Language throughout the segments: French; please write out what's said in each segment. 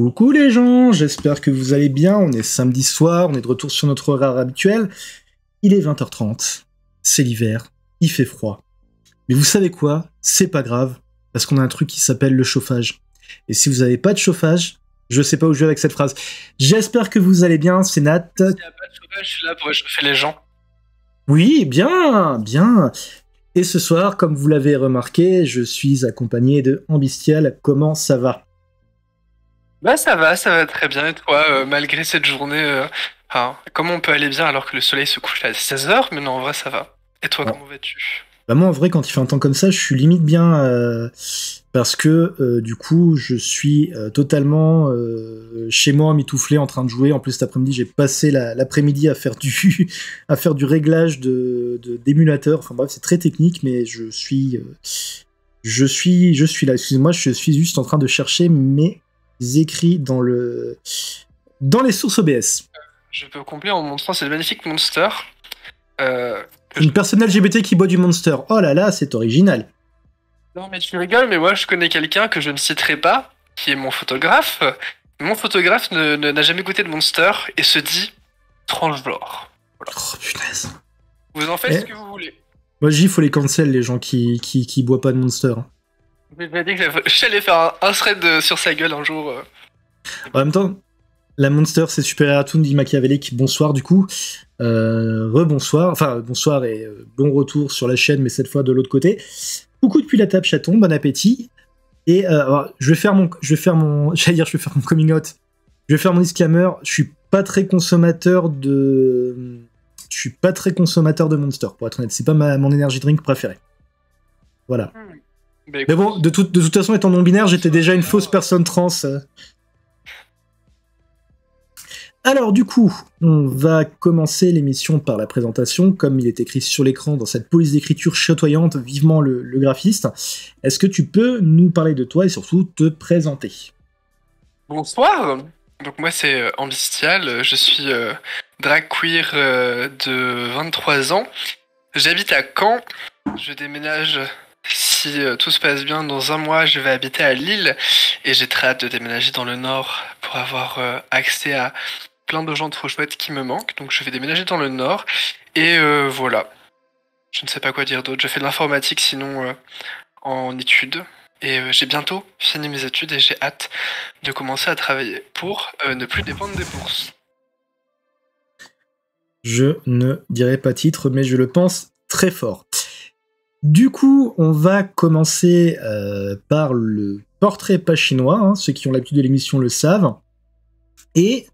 Coucou les gens, j'espère que vous allez bien, on est samedi soir, on est de retour sur notre horaire habituel. Il est 20h30, c'est l'hiver, il fait froid. Mais vous savez quoi? C'est pas grave, parce qu'on a un truc qui s'appelle le chauffage. Et si vous n'avez pas de chauffage, je sais pas où je vais avec cette phrase. J'espère que vous allez bien, c'est Nat. S'il n'y a pas de chauffage, je suis là pour réchauffer les gens. Oui, bien, bien. Et ce soir, comme vous l'avez remarqué, je suis accompagné de Ambistial. Comment ça va? Bah ça va très bien. Et toi, malgré cette journée, comment on peut aller bien alors que le soleil se couche à 16h? Mais non, en vrai, ça va. Et toi, Oh. comment vas-tu? Bah moi, en vrai, quand il fait un temps comme ça, je suis limite bien parce que du coup, je suis totalement chez moi, mitouflé, en train de jouer. En plus, cet après-midi, j'ai passé l'après-midi à faire du à faire du réglage d'émulateur. Enfin bref, c'est très technique, mais je suis là. Excusez-moi, je suis juste en train de chercher mes écrits dans les sources OBS. Je peux compléter en montrant cette magnifique Monster. Une personne LGBT qui boit du Monster. Oh là là, c'est original. Non mais tu rigoles, mais moi je connais quelqu'un que je ne citerai pas, qui est mon photographe. Mon photographe n'a jamais goûté de Monster et se dit transgenre. Voilà. Oh punaise. Vous en faites ce que vous voulez. Moi, il faut les cancel, les gens qui boivent pas de Monster. Je m'ai dit que j'allais faire un thread sur sa gueule un jour. En même temps, la Monster, c'est super Eratoon, dit Machiavélique. Bonsoir, du coup. Rebonsoir. Enfin, bonsoir et bon retour sur la chaîne, mais cette fois de l'autre côté. Coucou depuis la table, chaton. Bon appétit. Et alors, je vais faire mon coming out. Je vais faire mon disclaimer. Je suis pas très consommateur de Monster, pour être honnête. C'est pas mon energy drink préféré. Voilà. Mais bon, de toute façon, étant non-binaire, j'étais déjà une fausse personne trans. Alors du coup, on va commencer l'émission par la présentation, comme il est écrit sur l'écran dans cette police d'écriture chatoyante, vivement le graphiste. Est-ce que tu peux nous parler de toi et surtout te présenter? Bonsoir. Donc moi c'est Ambistial, je suis drag queer de 23 ans. J'habite à Caen, je déménage, si tout se passe bien, dans un mois je vais habiter à Lille et j'ai très hâte de déménager dans le Nord pour avoir accès à plein de gens trop chouettes qui me manquent. Donc je vais déménager dans le Nord et voilà. Je ne sais pas quoi dire d'autre, je fais de l'informatique sinon en études. Et j'ai bientôt fini mes études et j'ai hâte de commencer à travailler pour ne plus dépendre des bourses. Je ne dirai pas titre, mais je le pense très fort. Du coup, on va commencer par le portrait pas chinois. Hein, ceux qui ont l'habitude de l'émission le savent. Et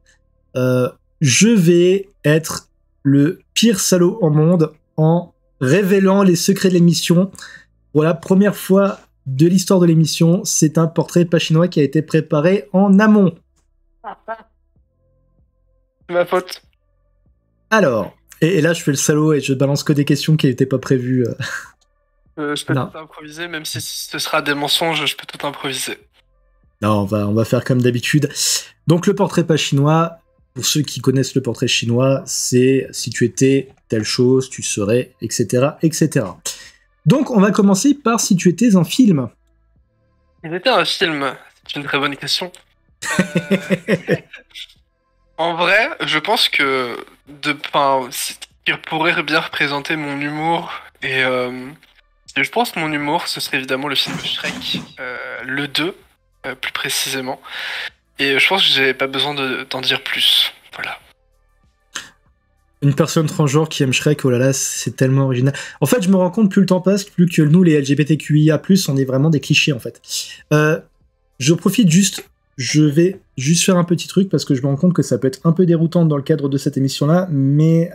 je vais être le pire salaud au monde en révélant les secrets de l'émission. Pour la première fois de l'histoire de l'émission, c'est un portrait pas chinois qui a été préparé en amont. C'est ma faute. Alors, et là je fais le salaud et je balance que des questions qui n'étaient pas prévues. Je peux tout improviser, même si ce sera des mensonges, je peux tout improviser. Non, on va faire comme d'habitude. Donc le portrait pas chinois, pour ceux qui connaissent le portrait chinois, c'est si tu étais telle chose, tu serais, etc., etc. Donc, on va commencer par si tu étais un film. Il était un film, c'est une très bonne question. En vrai, je pense que ce qui pourrait bien représenter mon humour, et je pense que mon humour, ce serait évidemment le film Shrek, le 2, plus précisément. Et je pense que j'ai pas besoin d'en dire plus. Voilà. Une personne transgenre qui aime Shrek, oh là là, c'est tellement original. En fait, je me rends compte, plus le temps passe, plus que nous, les LGBTQIA+, on est vraiment des clichés, en fait. Je profite juste, je vais juste faire un petit truc, parce que je me rends compte que ça peut être un peu déroutant dans le cadre de cette émission-là, mais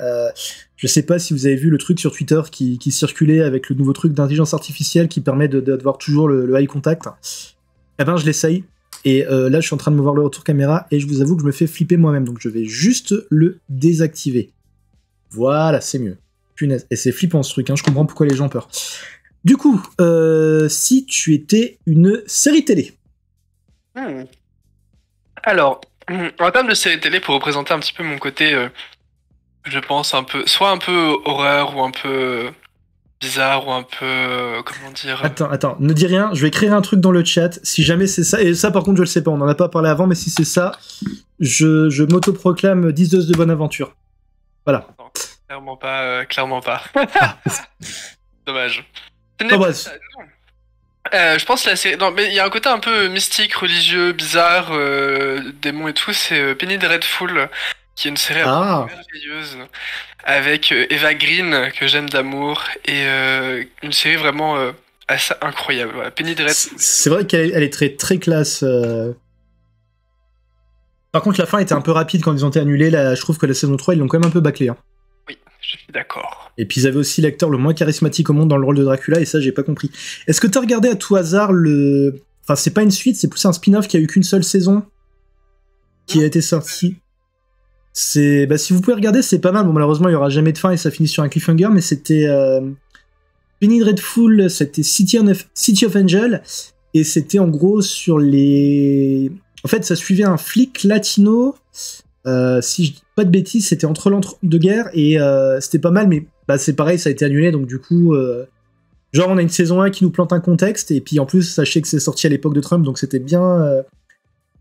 je sais pas si vous avez vu le truc sur Twitter qui circulait avec le nouveau truc d'intelligence artificielle qui permet d'avoir toujours le eye contact. Eh ben, je l'essaye. Et là, je suis en train de me voir le retour caméra, et je vous avoue que je me fais flipper moi-même, donc je vais juste le désactiver. Voilà, c'est mieux. Punaise. Et c'est flippant ce truc, hein, je comprends pourquoi les gens ont peur. Du coup, si tu étais une série télé. Alors, en termes de série télé, pour représenter un petit peu mon côté, je pense un peu, soit un peu horreur ou un peu bizarre ou un peu, comment dire... Attends, ne dis rien, je vais écrire un truc dans le chat, si jamais c'est ça, et ça par contre je le sais pas, on en a pas parlé avant, mais si c'est ça, je m'autoproclame 10 doses de bonne aventure. Voilà. Non, clairement pas, clairement pas. Ah. Dommage. Oh, bah, Je pense la série... Non, mais il y a un côté un peu mystique, religieux, bizarre, démon et tout, c'est Penny Dreadful, qui est une série Ah. merveilleuse, avec Eva Green, que j'aime d'amour, et une série vraiment assez incroyable. Voilà. Penny Dreadful. C'est vrai qu'elle est très, très classe. Par contre, la fin était un peu rapide quand ils ont été annulés. Là, je trouve que la saison 3, ils l'ont quand même un peu bâclé. Hein. Oui, je suis d'accord. Et puis ils avaient aussi l'acteur le moins charismatique au monde dans le rôle de Dracula, et ça, j'ai pas compris. Est-ce que t'as regardé à tout hasard le... Enfin, c'est pas une suite, c'est plus un spin-off qui a eu qu'une seule saison, qui a été sorti. C'est... Bah, si vous pouvez regarder, c'est pas mal. Bon, malheureusement, il y aura jamais de fin et ça finit sur un cliffhanger, mais c'était... Penny Dreadful, c'était City of Angel, et c'était en gros sur les... En fait, ça suivait un flic latino, si je dis pas de bêtises, c'était entre l'entre-deux-guerres, et c'était pas mal, mais bah, c'est pareil, ça a été annulé, donc du coup... genre, on a une saison 1 qui nous plante un contexte, et puis en plus, sachez que c'est sorti à l'époque de Trump, donc c'était bien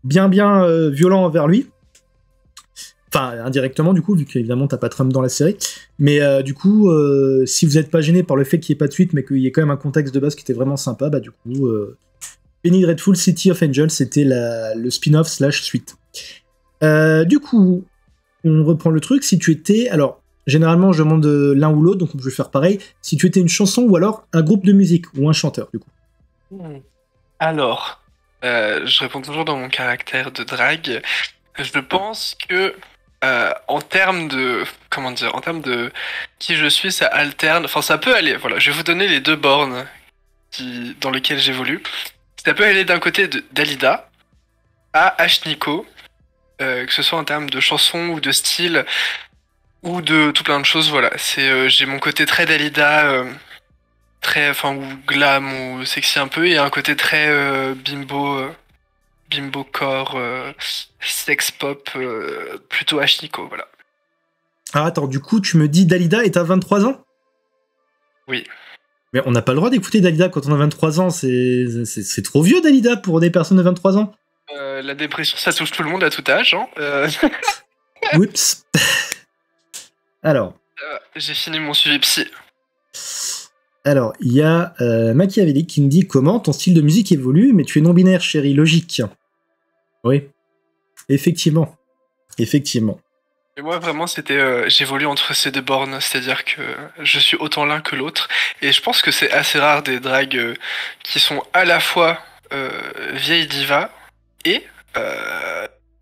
violent envers lui. Enfin, indirectement, du coup, vu qu'évidemment, t'as pas Trump dans la série. Mais du coup, si vous n'êtes pas gêné par le fait qu'il n'y ait pas de suite, mais qu'il y ait quand même un contexte de base qui était vraiment sympa, bah du coup, Penny Dreadful City of Angel, c'était le spin-off / suite. Du coup, on reprend le truc. Si tu étais... Alors, généralement, je demande l'un ou l'autre, donc je vais faire pareil. Si tu étais une chanson ou alors un groupe de musique, ou un chanteur, du coup. Alors, je réponds toujours dans mon caractère de drague. Je pense que en termes de qui je suis, ça alterne. Enfin, ça peut aller. Voilà, je vais vous donner les deux bornes dans lesquelles j'évolue. Ça peut aller d'un côté de Dalida à Ashniko, que ce soit en termes de chanson ou de style ou de tout plein de choses. Voilà, c'est j'ai mon côté très Dalida, très, enfin, ou glam ou sexy un peu, et un côté très bimbo. Bimbo core, sex pop, plutôt Ashniko, voilà. Ah, attends, du coup, tu me dis Dalida et t'as 23 ans ? Oui. Mais on n'a pas le droit d'écouter Dalida quand on a 23 ans, c'est trop vieux Dalida pour des personnes de 23 ans. La dépression, ça touche tout le monde à tout âge, hein. Oups. Alors. J'ai fini mon suivi psy. Alors, il y a Machiavelli qui me dit « Comment ton style de musique évolue, mais tu es non-binaire, chérie, logique. » Oui. Effectivement. Effectivement. Et moi, vraiment, c'était... j'évolue entre ces deux bornes, c'est-à-dire que je suis autant l'un que l'autre, et je pense que c'est assez rare des dragues qui sont à la fois vieille diva et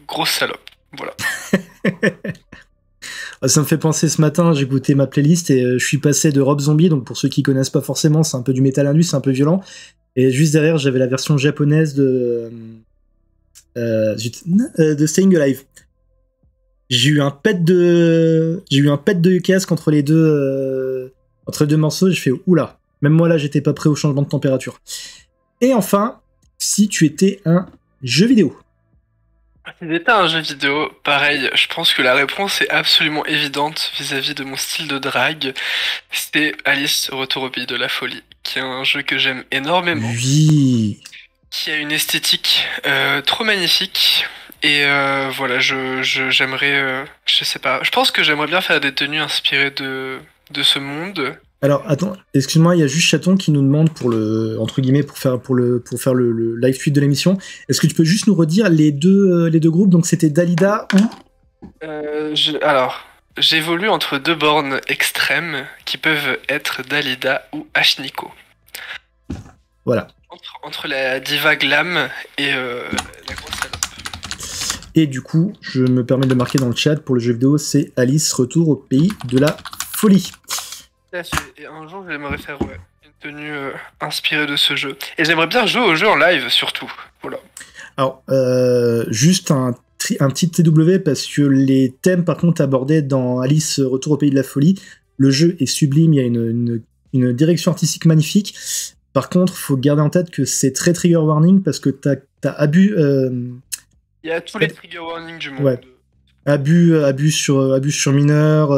grosse salope. Voilà. Ça me fait penser, ce matin, j'ai écouté ma playlist et je suis passé de Rob Zombie, donc pour ceux qui connaissent pas forcément, c'est un peu du métal indus, c'est un peu violent. Et juste derrière, j'avais la version japonaise de Staying Alive. J'ai eu un pet de casque entre les deux morceaux, et je fais oula. Même moi là, j'étais pas prêt au changement de température. Et enfin, si tu étais un jeu vidéo. Si c'était un jeu vidéo, pareil, je pense que la réponse est absolument évidente vis-à-vis de mon style de drague. C'était Alice Retour au Pays de la Folie, qui est un jeu que j'aime énormément. Oui. Qui a une esthétique trop magnifique. Et voilà, j'aimerais... je sais pas, je pense que j'aimerais bien faire des tenues inspirées de ce monde. Alors, attends, excuse-moi, il y a juste Chaton qui nous demande pour faire le live tweet de l'émission. Est-ce que tu peux juste nous redire les deux groupes? Donc, c'était Dalida ou Alors, j'évolue entre deux bornes extrêmes qui peuvent être Dalida ou Ashniko. Voilà. Entre la diva glam et la grosse salope. Et du coup, je me permets de marquer dans le chat pour le jeu vidéo, c'est Alice Retour au Pays de la Folie. Et un jour, j'aimerais faire une tenue inspirée de ce jeu. Et j'aimerais bien jouer au jeu en live, surtout. Voilà. Alors, juste un petit TW, parce que les thèmes, par contre, abordés dans Alice Retour au Pays de la Folie, le jeu est sublime, il y a une direction artistique magnifique. Par contre, faut garder en tête que c'est très trigger warning, parce que t'as abus... Il y a tous les trigger warnings du monde. Ouais. Abus sur mineurs...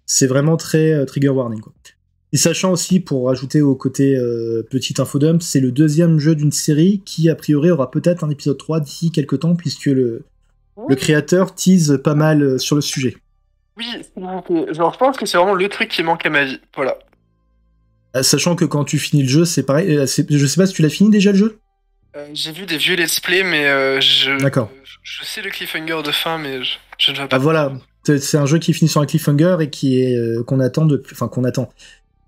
c'est vraiment très trigger warning, quoi. Et sachant aussi, pour rajouter au côté petite infodump, c'est le deuxième jeu d'une série qui, a priori, aura peut-être un épisode 3 d'ici quelques temps, puisque le créateur tease pas mal sur le sujet. Oui, genre je pense que c'est vraiment le truc qui manque à ma vie, voilà. Sachant que quand tu finis le jeu, c'est pareil. Je sais pas si tu l'as fini déjà le jeu. J'ai vu des vieux let's play, mais D'accord. Je sais le cliffhanger de fin, mais je ne vais pas. Ah voilà, c'est un jeu qui finit sur un cliffhanger et qui est qu'on attend depuis. Enfin, qu'on attend.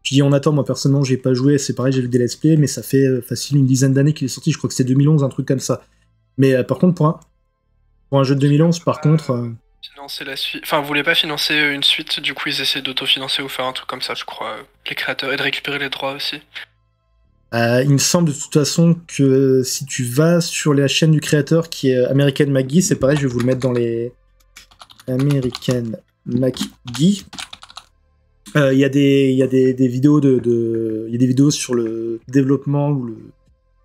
Je dis on attend, moi personnellement, j'ai pas joué, c'est pareil, j'ai vu des let's play, mais ça fait facile une dizaine d'années qu'il est sorti, je crois que c'était 2011, un truc comme ça. Mais par contre, pour un jeu de 2011, par contre. Financer la suite. Enfin, vous voulez pas financer une suite, du coup ils essaient d'autofinancer ou faire un truc comme ça, je crois, les créateurs, et de récupérer les droits aussi. Il me semble de toute façon que si tu vas sur la chaîne du créateur qui est American McGee, c'est pareil, je vais vous le mettre dans les American McGee. Il y a des vidéos il y a des vidéos sur le développement ou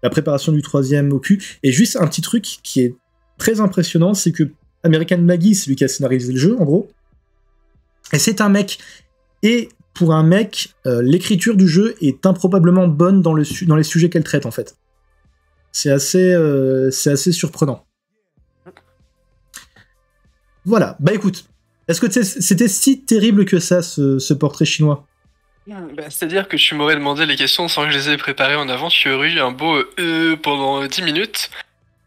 la préparation du 3e opus. Et juste un petit truc qui est très impressionnant, c'est que American McGee, c'est lui qui a scénarisé le jeu, en gros. Et c'est un mec. Et pour un mec, l'écriture du jeu est improbablement bonne dans les sujets qu'elle traite, en fait. C'est assez surprenant. Voilà. Bah écoute, est-ce que c'était si terrible que ça, ce portrait chinois ? C'est-à-dire que tu m'aurais demandé les questions sans que je les ai préparées en avance. Tu aurais eu un beau pendant 10 minutes.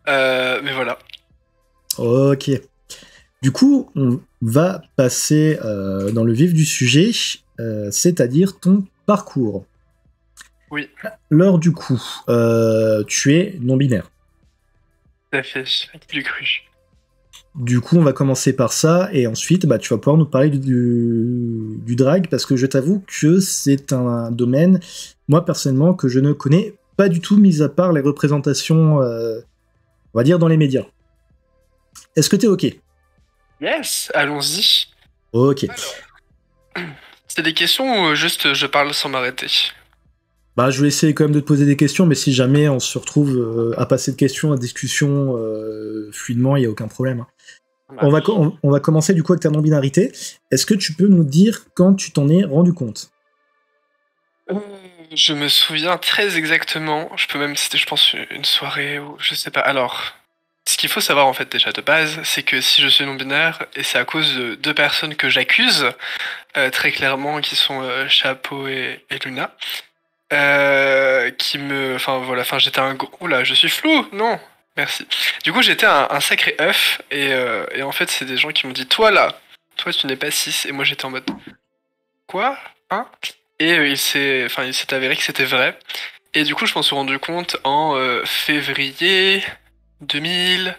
Mais voilà. Ok. Du coup, on va passer dans le vif du sujet, c'est-à-dire ton parcours. Oui. Alors du coup, tu es non-binaire. Tout à fait, j'ai cru. Du coup, on va commencer par ça, et ensuite, tu vas pouvoir nous parler du drag, parce que je t'avoue que c'est un domaine, moi personnellement, que je ne connais pas du tout, mis à part les représentations, on va dire, dans les médias. Est-ce que t'es ok ? Yes, allons-y. Ok. Alors, c'est des questions ou juste je parle sans m'arrêter ? Je vais essayer quand même de te poser des questions, mais si jamais on se retrouve à passer de questions à discussion fluidement, il n'y a aucun problème. On va commencer du coup avec ta non-binarité. Est-ce que tu peux nous dire quand tu t'en es rendu compte ? Je me souviens très exactement. Je peux même citer, je pense, une soirée ou je sais pas. Alors, ce qu'il faut savoir en fait déjà de base, c'est que si je suis non-binaire, et c'est à cause de 2 personnes que j'accuse, très clairement, qui sont Chapeau et Luna, j'étais un gros... Oula, je suis flou, non, merci. Du coup, j'étais un sacré œuf, et en fait, c'est des gens qui m'ont dit, toi tu n'es pas cis, et moi j'étais en mode, quoi ? Hein ? Et il s'est avéré que c'était vrai, et du coup, je m'en suis rendu compte en février 2020,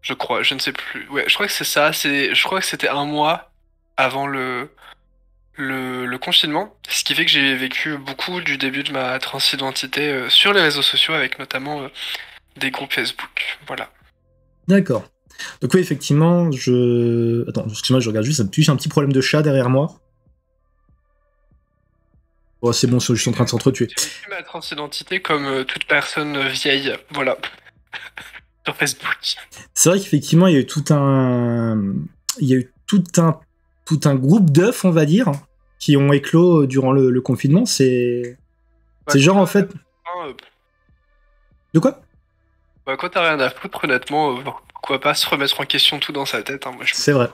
je crois, je ne sais plus. Ouais, je crois que c'est ça, je crois que c'était un mois avant le confinement, ce qui fait que j'ai vécu beaucoup du début de ma transidentité sur les réseaux sociaux, avec notamment des groupes Facebook. Voilà. D'accord. Donc oui, effectivement, Attends, excuse-moi, je regarde juste, ça me touche un petit problème de chat derrière moi. Oh, c'est bon, je suis en train de s'entretuer. J'ai vécu ma transidentité comme toute personne vieille, voilà. Sur Facebook. C'est vrai qu'effectivement, il y a eu tout un groupe d'œufs, on va dire, qui ont éclos durant le confinement. C'est genre en fait. De quoi ? Quand t'as rien à foutre, honnêtement, pourquoi pas se remettre en question tout dans sa tête, hein, moi, C'est vrai.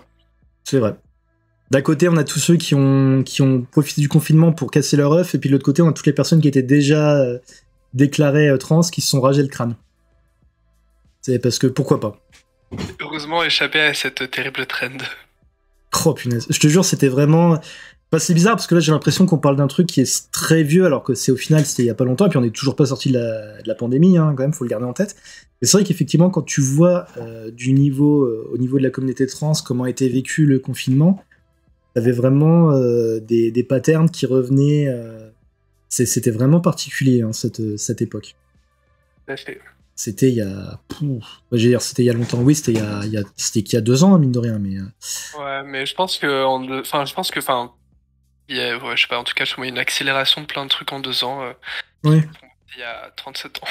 D'un côté, on a tous ceux qui ont profité du confinement pour casser leur œuf, et puis de l'autre côté, on a toutes les personnes qui étaient déjà déclarées trans qui se sont rasées le crâne. C'est parce que pourquoi pas. Heureusement échappé à cette terrible trend. Oh punaise, je te jure, c'était vraiment... c'est bizarre parce que là j'ai l'impression qu'on parle d'un truc qui est très vieux alors que c'était il y a pas longtemps, et puis on n'est toujours pas sorti de la pandémie, hein, quand même, faut le garder en tête. Et c'est vrai qu'effectivement, quand tu vois au niveau de la communauté trans, comment a été vécu le confinement, t'avais vraiment des patterns qui revenaient. C'était vraiment particulier, hein, cette époque. Tout à fait. C'était il y a... c'était il y a longtemps. Oui, c'était il y a 2 ans, mine de rien. Mais... Ouais, mais je pense que... je sais pas, en tout cas, je trouve une accélération de plein de trucs en 2 ans. Ouais. Il y a 37 ans.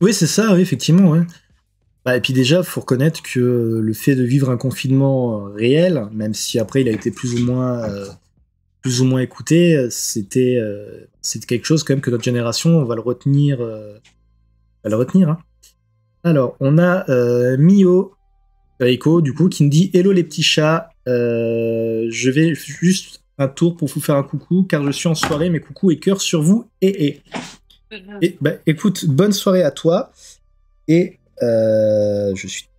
Oui, c'est ça, oui, effectivement, ouais. Et puis déjà, faut reconnaître que le fait de vivre un confinement réel, même si après il a été plus ou plus ou moins écouté, c'était quelque chose quand même que notre génération, on va le retenir. Hein. Alors, on a Mio Echo, du coup, qui me dit Hello les petits chats, je vais juste un tour pour vous faire un coucou, car je suis en soirée, mais coucou et cœur sur vous, et. Et bah, écoute, bonne soirée à toi, et je suis.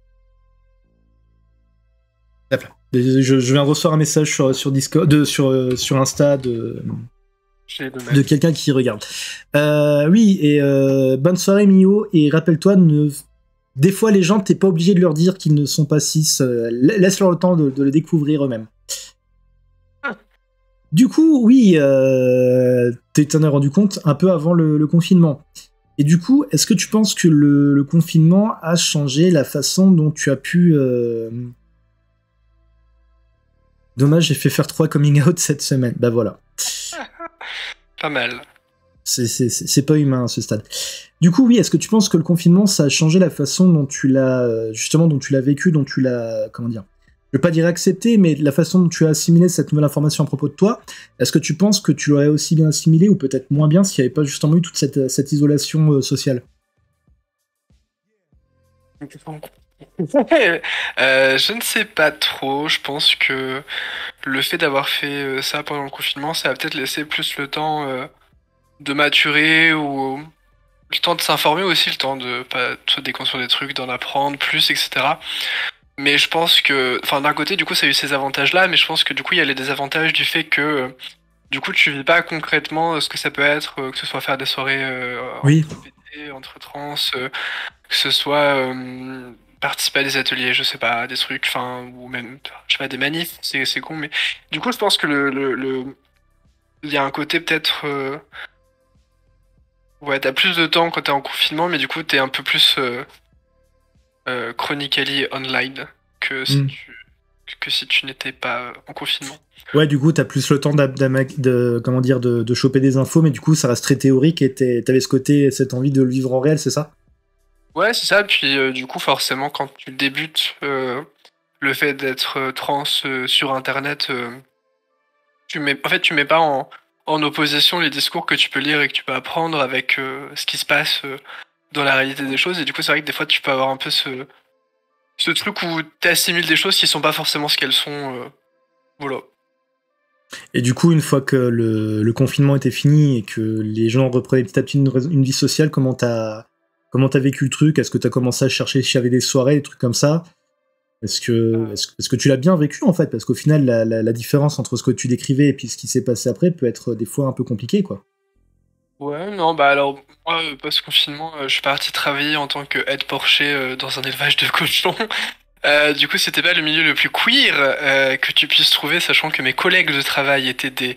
Je viens de recevoir un message sur Discord, sur Insta de quelqu'un qui regarde. Oui, et bonne soirée Mio, et rappelle-toi, des fois les gens, t'es pas obligé de leur dire qu'ils ne sont pas cis, laisse-leur le temps de le découvrir eux-mêmes. Du coup, oui, t'en as rendu compte un peu avant le confinement. Et du coup, est-ce que tu penses que le confinement a changé la façon dont tu as pu... Dommage, j'ai fait faire 3 coming out cette semaine. Bah voilà. Pas mal. C'est pas humain à ce stade. Du coup, oui, est-ce que tu penses que le confinement, ça a changé la façon dont tu l'as... Justement, dont tu l'as vécu, dont tu l'as... Comment dire ? Je vais pas dire accepté, mais la façon dont tu as assimilé cette nouvelle information à propos de toi, est-ce que tu penses que tu l'aurais aussi bien assimilé, ou peut-être moins bien, s'il n'y avait pas justement eu toute cette isolation sociale ? Je ne sais pas trop. Je pense que le fait d'avoir fait ça pendant le confinement, ça a peut-être laissé plus le temps de maturer ou le temps de s'informer aussi, le temps de pas de déconstruire des trucs, d'en apprendre plus, etc. Mais je pense que, enfin, d'un côté, du coup, ça a eu ces avantages-là, mais je pense que du coup, il y a les désavantages du fait que du coup, tu vis pas concrètement ce que ça peut être, que ce soit faire des soirées Oui. entre PT, entre trans, que ce soit participer à des ateliers, je sais pas, des trucs, enfin, ou même, je sais pas, des manifs, c'est con, mais du coup, je pense que il y a un côté peut-être, ouais, t'as plus de temps quand t'es en confinement, mais du coup, t'es un peu plus chronically online que si tu n'étais pas en confinement. Ouais, du coup, t'as plus le temps comment dire, de choper des infos, mais du coup, ça reste très théorique et t'avais ce côté, cette envie de le vivre en réel, c'est ça ? Ouais, c'est ça. Puis du coup, forcément, quand tu débutes, le fait d'être trans sur Internet, tu mets pas en opposition les discours que tu peux lire et que tu peux apprendre avec ce qui se passe dans la réalité des choses. Et du coup, c'est vrai que des fois, tu peux avoir un peu ce truc où t'assimiles des choses qui sont pas forcément ce qu'elles sont. Voilà. Et du coup, une fois que le confinement était fini et que les gens reprenaient petit à petit une vie sociale, comment t'as vécu le truc ? Est-ce que t'as commencé à chercher s'il y avait des soirées, des trucs comme ça ? Est-ce que tu l'as bien vécu, en fait ? Parce qu'au final, la différence entre ce que tu décrivais et puis ce qui s'est passé après peut être des fois un peu compliqué, quoi. Ouais, non, bah alors, moi, post-confinement, je suis parti travailler en tant que aide porcher dans un élevage de cochons. Du coup, c'était pas le milieu le plus queer que tu puisses trouver, sachant que mes collègues de travail étaient des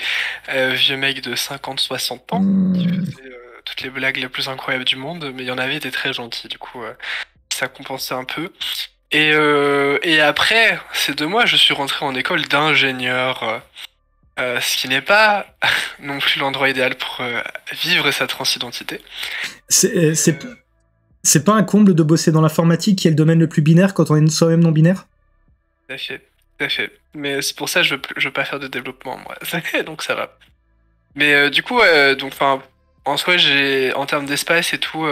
vieux mecs de 50-60 ans qui faisaient toutes les blagues les plus incroyables du monde, mais il y en avait des très gentils, du coup, ça compensait un peu. Et après ces 2 mois, je suis rentré en école d'ingénieur, ce qui n'est pas non plus l'endroit idéal pour vivre sa transidentité. C'est pas un comble de bosser dans l'informatique qui est le domaine le plus binaire quand on est soi-même non binaire ? Tout à fait, tout à fait. Mais c'est pour ça que je veux pas faire de développement, moi. Donc ça va. Mais du coup, donc, enfin, en soi, en termes d'espace et tout,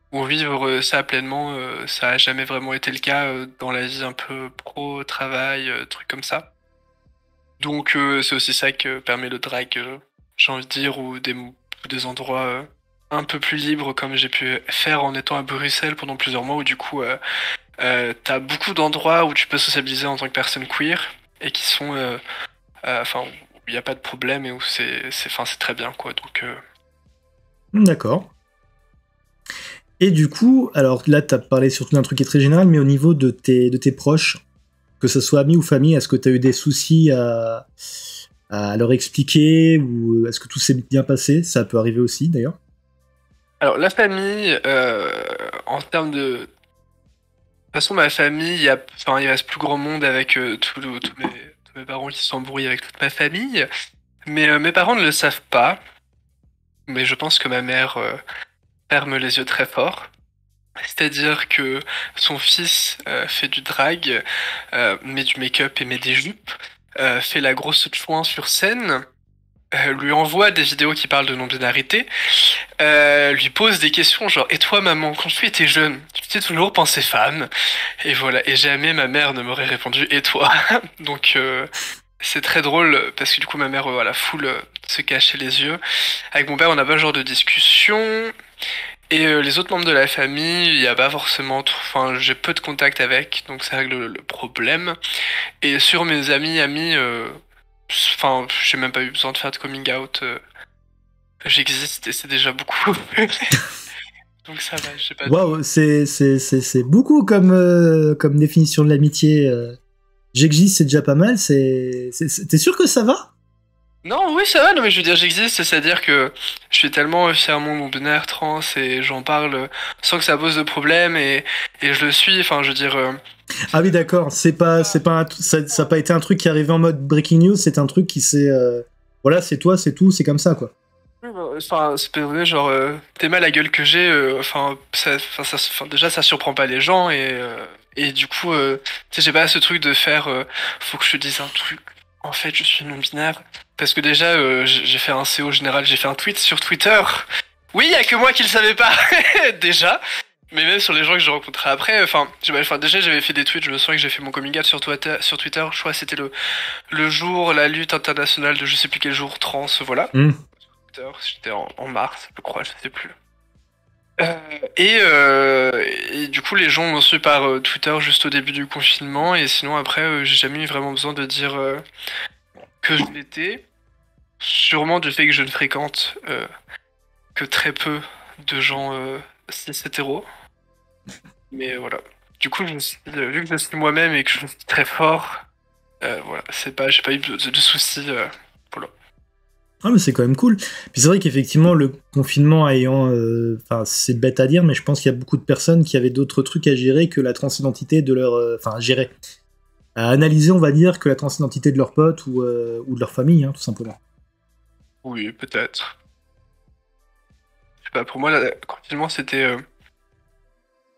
pour vivre ça pleinement, ça a jamais vraiment été le cas dans la vie un peu pro, travail, trucs comme ça. Donc c'est aussi ça que permet le drag, j'ai envie de dire, ou des endroits un peu plus libres comme j'ai pu faire en étant à Bruxelles pendant plusieurs mois, où du coup t'as beaucoup d'endroits où tu peux sociabiliser en tant que personne queer et qui sont, enfin, où il n'y a pas de problème et où c'est très bien, quoi. Donc D'accord. Et du coup, alors là, t'as parlé surtout d'un truc qui est très général, mais au niveau de tes proches, que ce soit amis ou famille, est-ce que t'as eu des soucis à leur expliquer, ou est-ce que tout s'est bien passé ? Ça peut arriver aussi, d'ailleurs. alors la famille, en termes de... De toute façon, ma famille, il reste plus grand monde avec tous mes parents qui s'embrouillent avec toute ma famille. Mais mes parents ne le savent pas. Mais je pense que ma mère ferme les yeux très fort. C'est-à-dire que son fils fait du drag, met du make-up et met des jupes. fait la grosse chouin sur scène, lui envoie des vidéos qui parlent de non-binarité, lui pose des questions genre «Et toi maman, quand tu étais jeune, tu t'es toujours pensée femme?» Et voilà, et jamais ma mère ne m'aurait répondu «Et toi?» Donc c'est très drôle parce que du coup ma mère voilà full se cachait les yeux. Avec mon père on n'a pas ce genre de discussion. Et les autres membres de la famille, il n'y a pas forcément enfin j'ai peu de contact avec, donc ça règle le problème. Et sur mes amis, enfin j'ai même pas eu besoin de faire de coming out. J'existe et c'est déjà beaucoup. Donc ça va, j'ai pas de... Waouh, c'est beaucoup comme définition de l'amitié. J'existe, c'est déjà pas mal. T'es sûr que ça va? Non, oui, ça va, non, mais je veux dire, j'existe, c'est-à-dire que je suis tellement fièrement non-binaire, trans, et j'en parle sans que ça pose de problème, et je le suis, enfin, je veux dire... Ah oui, d'accord. Ça a pas été un truc qui est arrivé en mode breaking news. C'est un truc qui s'est, voilà, c'est toi, c'est tout, c'est comme ça, quoi. Enfin, c'est pas vrai, genre, t'es mal la gueule que j'ai, déjà, ça surprend pas les gens, et du coup, tu sais, j'ai pas ce truc de faire, faut que je te dise un truc, en fait, je suis non-binaire, parce que déjà, j'ai fait un CO général, j'ai fait un tweet sur Twitter, oui, y a que moi qui le savais pas, déjà, mais même sur les gens que j'ai rencontrés après, déjà, j'avais fait des tweets, je me souviens que j'ai fait mon coming out sur Twitter, je crois que c'était le jour, la lutte internationale de je sais plus quel jour, trans, voilà. Mm. C'était en mars, je crois, je sais plus. Et du coup, les gens m'ont su par Twitter juste au début du confinement, et sinon après, j'ai jamais eu vraiment besoin de dire que je l'étais. Sûrement du fait que je ne fréquente que très peu de gens cis hétéros. Mais voilà. Du coup, vu que je suis moi-même et que je suis très fort, voilà, j'ai pas eu de soucis. Voilà. Ah, mais c'est quand même cool. Puis c'est vrai qu'effectivement, le confinement ayant. Enfin, c'est bête à dire, mais je pense qu'il y a beaucoup de personnes qui avaient d'autres trucs à gérer que la transidentité de leur. Enfin, à gérer. À analyser, on va dire, que la transidentité de leurs potes ou de leur famille, hein, tout simplement. Oui, peut-être. Je sais pas, pour moi, le confinement, c'était... tout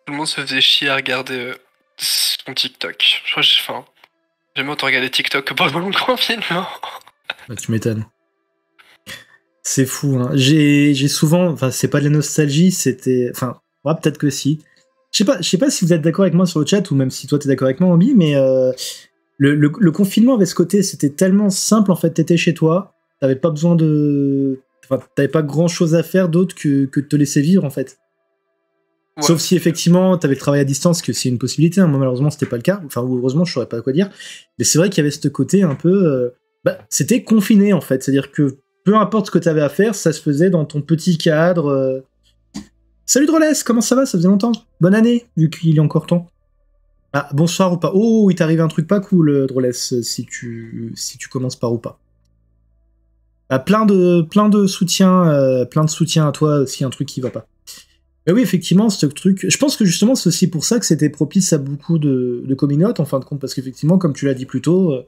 le monde se faisait chier à regarder son TikTok. Je crois que enfin, j'aime autant regarder TikTok que pendant le confinement. Bah, tu m'étonnes. C'est fou, hein. J'ai souvent... Enfin, c'est pas de la nostalgie, c'était... Enfin, ouais, peut-être que si. Je sais pas si vous êtes d'accord avec moi sur le chat, ou même si toi t'es d'accord avec moi, Ambi, mais le confinement avait ce côté, c'était tellement simple, en fait, t'étais chez toi, t'avais pas besoin de... Enfin, t'avais pas grand-chose à faire d'autre que de te laisser vivre, en fait. Ouais. Sauf si, effectivement, t'avais le travail à distance, que c'est une possibilité, hein. Moi, malheureusement, c'était pas le cas. Enfin, ou heureusement, je saurais pas quoi dire. Mais c'est vrai qu'il y avait ce côté un peu... c'était confiné, en fait. C'est-à-dire que peu importe ce que t'avais à faire, ça se faisait dans ton petit cadre... Salut Drolles, comment ça va? Ça faisait longtemps. Bonne année, vu qu'il est encore temps. Ah, bonsoir ou pas. Oh, il t'arrive un truc pas cool, Drolles, si tu commences par ou pas. Ah, plein de soutien à toi si un truc qui va pas. Mais oui, effectivement, ce truc. Je pense que justement, c'est aussi pour ça que c'était propice à beaucoup de coming out, en fin de compte, parce qu'effectivement, comme tu l'as dit plus tôt,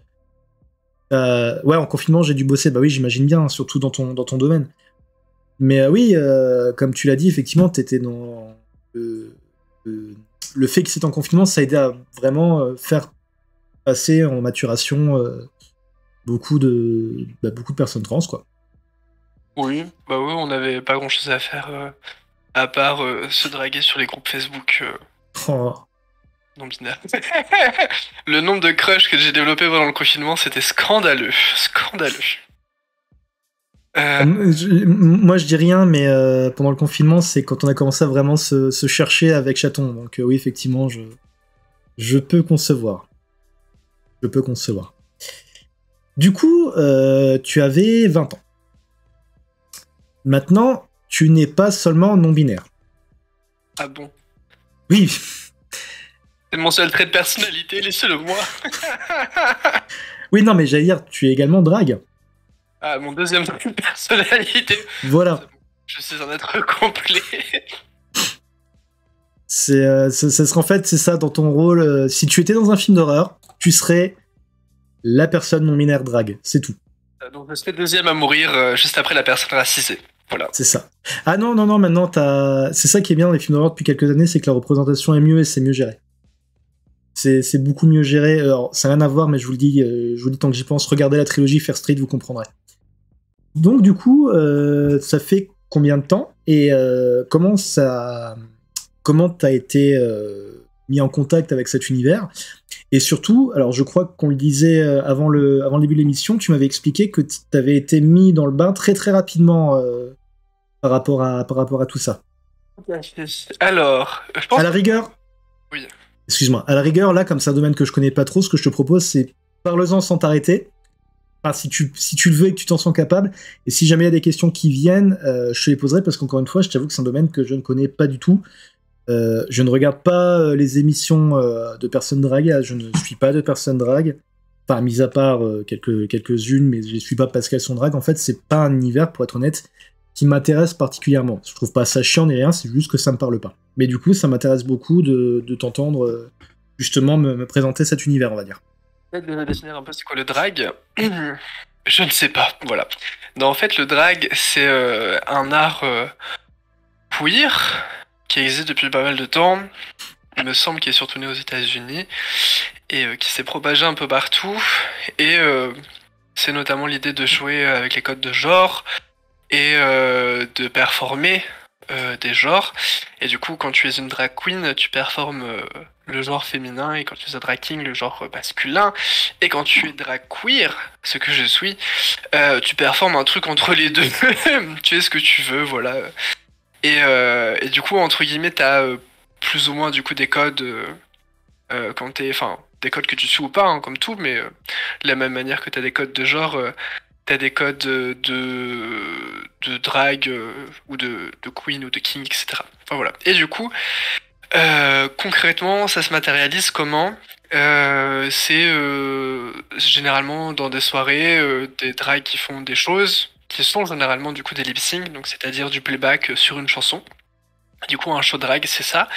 ouais, en confinement, j'ai dû bosser. Bah oui, j'imagine bien, surtout dans ton domaine. Mais oui, comme tu l'as dit, effectivement, t'étais dans le fait que c'était en confinement, ça a aidé à vraiment faire passer en maturation beaucoup de personnes trans, quoi. Oui, bah oui, on n'avait pas grand-chose à faire à part se draguer sur les groupes Facebook Oh. non binaires. Le nombre de crushs que j'ai développé pendant le confinement, c'était scandaleux. Scandaleux. Moi, je dis rien, mais pendant le confinement, c'est quand on a commencé à vraiment se chercher avec Chaton. Donc oui, effectivement, je peux concevoir. Je peux concevoir. Du coup, tu avais 20 ans. Maintenant, tu n'es pas seulement non-binaire. Ah bon? Oui. C'est mon seul trait de personnalité, laissez-le moi. Oui, non, mais j'allais dire, tu es également drague. Ah, mon deuxième trait de personnalité. Voilà. Bon. Je suis un être complet. Ça serait en fait, c'est ça, dans ton rôle. Si tu étais dans un film d'horreur, tu serais la personne non-binaire drague. C'est tout. Donc je serai deuxième à mourir juste après la personne racisée. Voilà. C'est ça. Ah non, maintenant, c'est ça qui est bien dans les films d'horreur depuis quelques années, c'est que la représentation est mieux et c'est mieux géré. C'est beaucoup mieux géré. Alors, ça n'a rien à voir, mais je vous le dis tant que j'y pense, regardez la trilogie Fair Street, vous comprendrez. Donc du coup, ça fait combien de temps et comment t'as été mis en contact avec cet univers? Et surtout, alors je crois qu'on le disait avant le début de l'émission, tu m'avais expliqué que t'avais été mis dans le bain très très rapidement par rapport à tout ça. Alors, je À pense... la rigueur, Oui. excuse-moi, à la rigueur, là, comme c'est un domaine que je connais pas trop, ce que je te propose, c'est parle-en sans t'arrêter. Enfin, si tu le veux et que tu t'en sens capable, et si jamais il y a des questions qui viennent, je te les poserai parce qu'encore une fois, je t'avoue que c'est un domaine que je ne connais pas du tout. Je ne regarde pas les émissions de personnes drague, je ne suis pas de personnes drague. Enfin, mis à part quelques-unes, mais je ne suis pas parce qu'elles sont drague. En fait, c'est pas un univers, pour être honnête, qui m'intéresse particulièrement. Je trouve pas ça chiant ni rien, c'est juste que ça me parle pas. Mais du coup, ça m'intéresse beaucoup de t'entendre justement me présenter cet univers, on va dire. Peut-être de définir un peu c'est quoi le drag. Je ne sais pas, voilà. Non, en fait, le drag, c'est un art queer qui existe depuis pas mal de temps. Il me semble qu'il est surtout né aux États-Unis et qui s'est propagé un peu partout. Et c'est notamment l'idée de jouer avec les codes de genre et de performer des genres. Et du coup, quand tu es une drag queen, tu performes le genre féminin, et quand tu es un drag king, le genre masculin. Et quand tu es drag queer, ce que je suis, tu performes un truc entre les deux. Tu es ce que tu veux, voilà. Et du coup, entre guillemets, t'as plus ou moins du coup des codes quand t'es, enfin, des codes que tu suis ou pas, hein, comme tout, mais de la même manière que t'as des codes de genre, t'as des codes de drag ou de queen ou de king, etc. Enfin voilà. Et du coup, concrètement, ça se matérialise comment? C'est généralement dans des soirées, des drags qui font des choses qui sont généralement du coup des lip sync, donc c'est-à-dire du playback sur une chanson. Du coup, un show drag, c'est ça.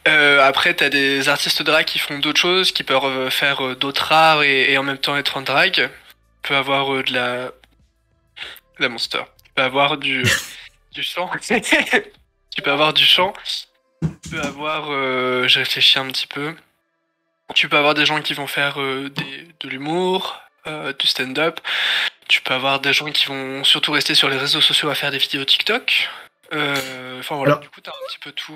Après, t'as des artistes drag qui font d'autres choses, qui peuvent faire d'autres arts et en même temps être en drag. Tu peux avoir de la monster. Tu peux avoir du chant. Tu peux avoir du chant. Tu peux avoir, je réfléchis un petit peu. Tu peux avoir des gens qui vont faire de l'humour, du stand-up. Tu peux avoir des gens qui vont surtout rester sur les réseaux sociaux à faire des vidéos TikTok. Enfin voilà, Alors, du coup t'as un petit peu tout.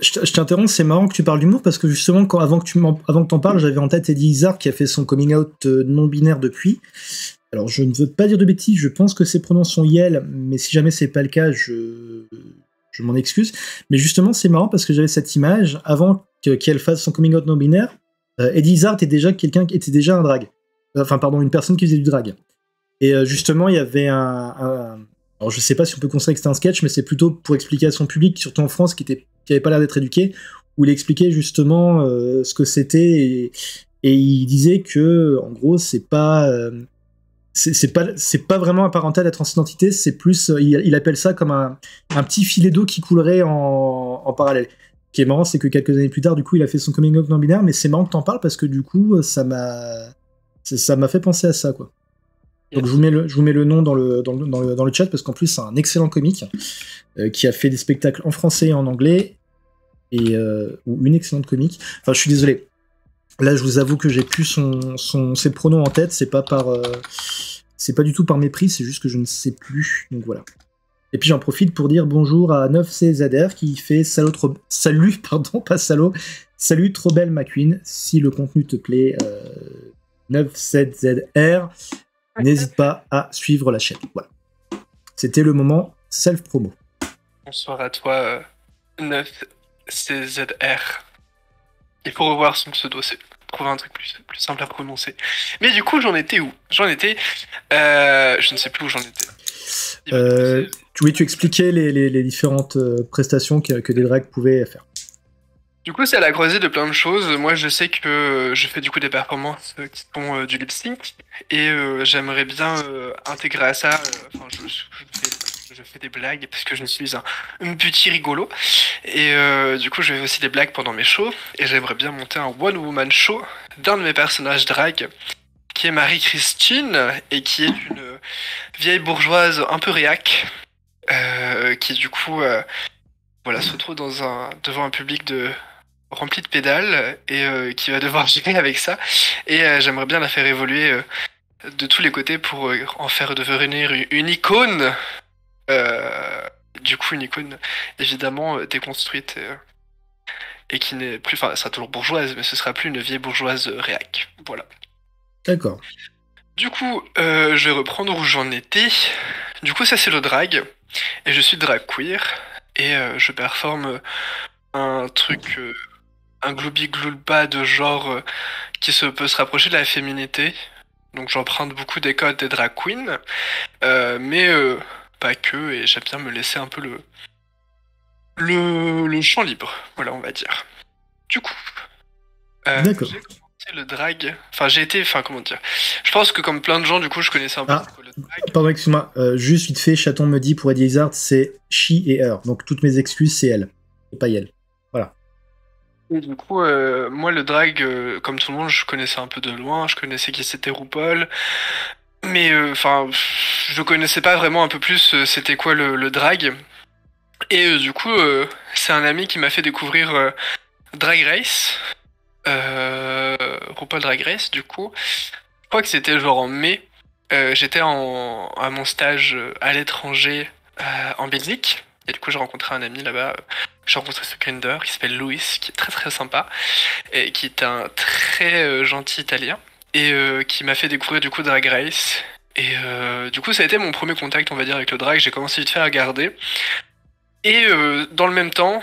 je t'interromps, c'est marrant que tu parles d'humour parce que justement, avant que t'en parles, j'avais en tête Eddie Izzard qui a fait son coming out non-binaire depuis. Alors, je ne veux pas dire de bêtises, je pense que ses pronoms sont Yel, mais si jamais c'est pas le cas, je m'en excuse. Mais justement, c'est marrant parce que j'avais cette image avant qu'elle fasse son coming out non-binaire. Eddie Izzard était déjà un drag. Enfin, pardon, une personne qui faisait du drag. Et justement, il y avait alors je sais pas si on peut considérer que c'était un sketch, mais c'est plutôt pour expliquer à son public, surtout en France, qui avait pas l'air d'être éduqué, où il expliquait justement ce que c'était et il disait que en gros c'est pas vraiment apparenté à la transidentité, c'est plus il appelle ça comme un petit filet d'eau qui coulerait en parallèle. Ce qui est marrant, c'est que quelques années plus tard, du coup, il a fait son coming out non binaire, mais c'est marrant que t'en parles parce que du coup, ça m'a fait penser à ça, quoi. Donc je vous mets le nom dans le chat parce qu'en plus c'est un excellent comique qui a fait des spectacles en français et en anglais ou une excellente comique. Enfin je suis désolé. Là je vous avoue que j'ai plus ses pronoms en tête. C'est pas du tout par mépris, c'est juste que je ne sais plus. Donc voilà. Et puis j'en profite pour dire bonjour à 9CZR qui fait salut pardon pas salaud. Salut trop belle McQueen. Si le contenu te plaît 9ZZR. N'hésite pas à suivre la chaîne. Voilà. C'était le moment self-promo. Bonsoir à toi, 9CZR. Il faut revoir son pseudo, c'est trouver un truc plus simple à prononcer. Mais du coup, j'en étais où? Je ne sais plus où j'en étais. Oui, tu expliquais les différentes prestations que des drags pouvaient faire. Du coup, c'est à la croisée de plein de choses. Moi, je sais que je fais du coup des performances qui sont du lip sync et j'aimerais bien intégrer à ça. Enfin, je fais des blagues parce que je suis un petit rigolo et du coup, je fais aussi des blagues pendant mes shows et j'aimerais bien monter un one woman show d'un de mes personnages drag qui est Marie-Christine et qui est une vieille bourgeoise un peu réac qui du coup voilà se retrouve devant un public de remplie de pédales et qui va devoir gérer avec ça. Et j'aimerais bien la faire évoluer de tous les côtés pour en faire devenir une icône. Du coup, une icône évidemment déconstruite et qui n'est plus. Enfin, elle sera toujours bourgeoise, mais ce sera plus une vieille bourgeoise réac. Voilà. D'accord. Du coup, je vais reprendre où j'en étais. Du coup, ça c'est le drag. Et je suis drag queer. Et je performe un truc, un gloobie-gloulba de genre qui peut se rapprocher de la féminité. Donc j'emprunte beaucoup des codes des drag queens. Mais pas que, et j'aime bien me laisser un peu le champ libre. Voilà, on va dire. Du coup, D'accord. j'ai commencé le drag. Enfin, comment dire. Je pense que comme plein de gens, du coup, je connaissais un peu Ah, c'est quoi le drag. pardon, excuse-moi. Juste vite fait, Chaton me dit pour Eddie Izzard, c'est she et her. Donc toutes mes excuses, c'est elle. Et pas elle. Voilà. Et du coup, moi, le drag, comme tout le monde, je connaissais un peu de loin. Je connaissais qui c'était RuPaul. Mais, enfin, je connaissais pas vraiment un peu plus c'était quoi le drag. Et du coup, c'est un ami qui m'a fait découvrir Drag Race. RuPaul Drag Race, du coup. Je crois que c'était genre en mai. J'étais à mon stage à l'étranger en Belgique. Et du coup, j'ai rencontré un ami là-bas. J'ai rencontré ce Grinder qui s'appelle Louis, qui est très très sympa. Et qui est un très gentil italien. Et qui m'a fait découvrir du coup Drag Race. Et du coup, ça a été mon premier contact, on va dire, avec le drag. J'ai commencé vite fait à regarder. Et dans le même temps,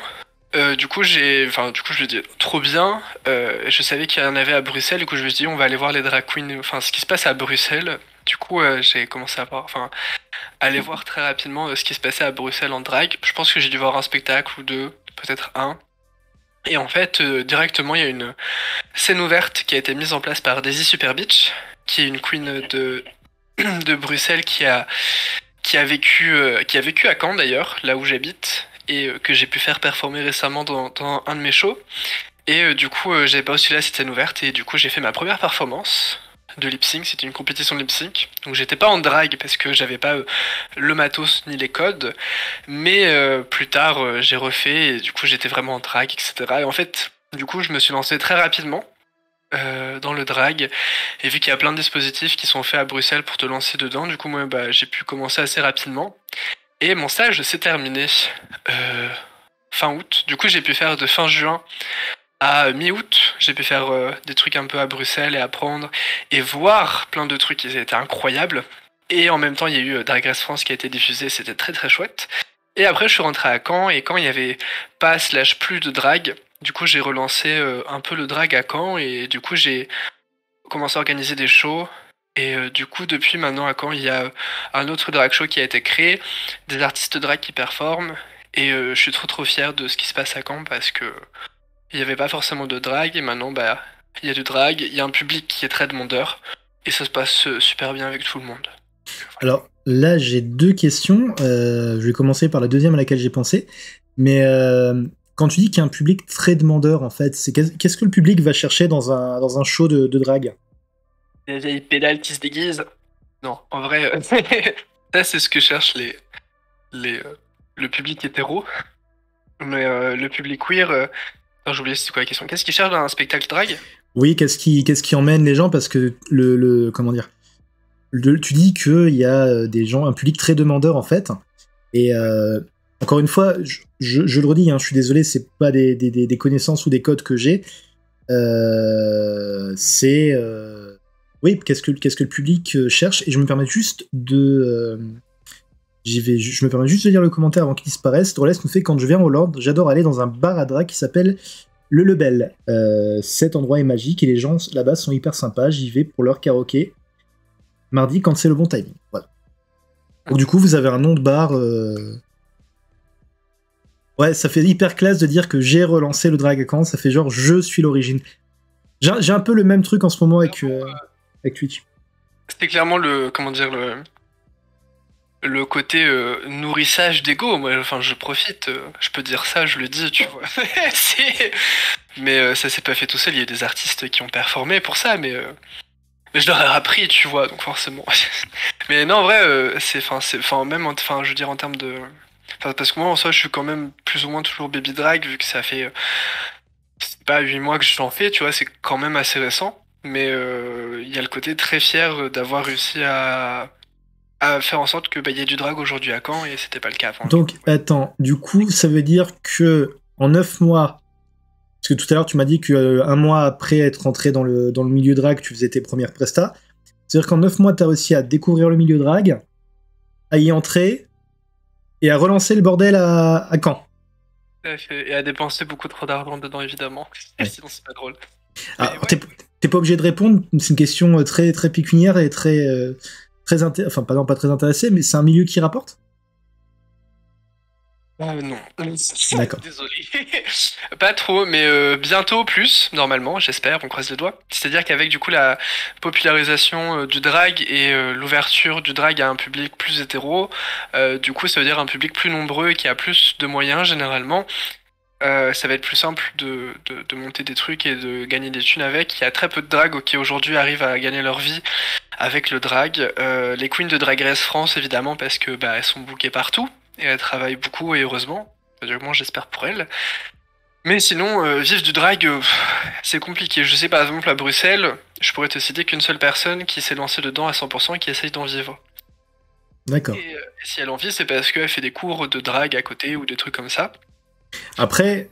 du coup, je lui ai dit, trop bien. Je savais qu'il y en avait à Bruxelles. Du coup, je me suis dit, on va aller voir les drag queens, enfin, ce qui se passe à Bruxelles. Du coup, j'ai commencé aller voir très rapidement ce qui se passait à Bruxelles en drag. Je pense que j'ai dû voir un spectacle ou deux, peut-être un. Et en fait, directement, il y a une scène ouverte qui a été mise en place par Daisy Super Beach, qui est une queen de Bruxelles qui a vécu à Caen d'ailleurs, là où j'habite, et que j'ai pu faire performer récemment dans un de mes shows. Et du coup, j'avais pas aussi là cette scène ouverte, et du coup, j'ai fait ma première performance de lip sync. C'était une compétition de lip sync. Donc j'étais pas en drag parce que j'avais pas le matos ni les codes, mais plus tard, j'ai refait, et du coup, j'étais vraiment en drag, etc. Et en fait, du coup, je me suis lancé très rapidement dans le drag. Et vu qu'il y a plein de dispositifs qui sont faits à Bruxelles pour te lancer dedans, du coup, moi, j'ai pu commencer assez rapidement. Et mon stage s'est terminé fin août. Du coup, j'ai pu faire de fin juin à mi-août. J'ai pu faire des trucs un peu à Bruxelles et apprendre et voir plein de trucs qui étaient incroyables. Et en même temps, il y a eu Drag Race France qui a été diffusé, c'était très très chouette. Et après, je suis rentré à Caen, et Caen, il y avait pas / plus de drag. Du coup, j'ai relancé un peu le drag à Caen, et du coup, j'ai commencé à organiser des shows. Et du coup, depuis maintenant à Caen, il y a un autre drag show qui a été créé, des artistes drag qui performent. Et je suis trop trop fier de ce qui se passe à Caen parce que il n'y avait pas forcément de drag, et maintenant, il y a du drag, il y a un public qui est très demandeur, et ça se passe super bien avec tout le monde. Alors là, j'ai deux questions. Je vais commencer par la deuxième à laquelle j'ai pensé. Mais quand tu dis qu'il y a un public très demandeur, en fait, qu'est-ce que le public va chercher dans un show de drag? Les vieilles pédales qui se déguisent. Non, en vrai, ça c'est ce que cherchent le public hétéro. Mais le public queer, non, j'ai oublié c'est quoi la question. Qu'est-ce qu'ils cherchent dans un spectacle drag? Oui, qu'est-ce qui emmène les gens? Parce que comment dire, tu dis qu'il y a des gens, un public très demandeur en fait. Et encore une fois, je le redis, hein, je suis désolé, c'est pas des connaissances ou des codes que j'ai. Oui, qu'est-ce que le public cherche? Et je me permets juste de je me permets juste de lire le commentaire avant qu'il disparaisse. Droless nous fait: quand je viens en Hollande, j'adore aller dans un bar à drag qui s'appelle Le Lebel. Cet endroit est magique et les gens là-bas sont hyper sympas. J'y vais pour leur karaoké mardi quand c'est le bon timing. Voilà. Donc du coup, vous avez un nom de bar. Ouais, ça fait hyper classe de dire que j'ai relancé le drag à Caen. Ça fait genre je suis l'origine. J'ai un peu le même truc en ce moment avec Twitch. C'était clairement le côté nourrissage d'ego. Moi, enfin, je profite, je peux dire ça, je le dis, tu vois. Mais ça s'est pas fait tout seul. Il y a des artistes qui ont performé pour ça, mais je leur ai appris, tu vois, donc forcément. Mais non, en vrai, je veux dire en termes de, parce que moi, en soi, je suis quand même plus ou moins toujours baby drag, vu que ça fait pas 8 mois que j'en fais, tu vois, c'est quand même assez récent. Mais il y a le côté très fier d'avoir réussi à faire en sorte que y ait du drag aujourd'hui à Caen et c'était pas le cas avant. Donc, attends, du coup, ça veut dire que en 9 mois, parce que tout à l'heure, tu m'as dit que un mois après être rentré dans le milieu drag, tu faisais tes premières prestats. C'est-à-dire qu'en 9 mois, tu as réussi à découvrir le milieu drag, à y entrer et à relancer le bordel à Caen. Et à dépenser beaucoup trop d'argent dedans, évidemment. Ouais. Sinon, c'est pas drôle. Ah, Ouais. t'es pas obligé de répondre, c'est une question très, très pécuniaire et très, enfin, pas très intéressée, mais c'est un milieu qui rapporte. Non. D'accord. Désolé. Pas trop, mais bientôt plus, normalement, j'espère, on croise les doigts. C'est-à-dire qu'avec du coup la popularisation du drag et l'ouverture du drag à un public plus hétéro, du coup ça veut dire un public plus nombreux et qui a plus de moyens généralement. Ça va être plus simple de monter des trucs et de gagner des thunes avec. Il y a très peu de drags qui aujourd'hui arrivent à gagner leur vie avec le drag. Les queens de Drag Race France évidemment parce que elles sont bookées partout et elles travaillent beaucoup et heureusement. Du moins j'espère pour elles. Mais sinon, vivre du drag, c'est compliqué. Je sais par exemple à Bruxelles, je pourrais te citer qu'une seule personne qui s'est lancée dedans à 100% et qui essaye d'en vivre. D'accord. Et si elle en vit, c'est parce qu'elle fait des cours de drag à côté ou des trucs comme ça. Après,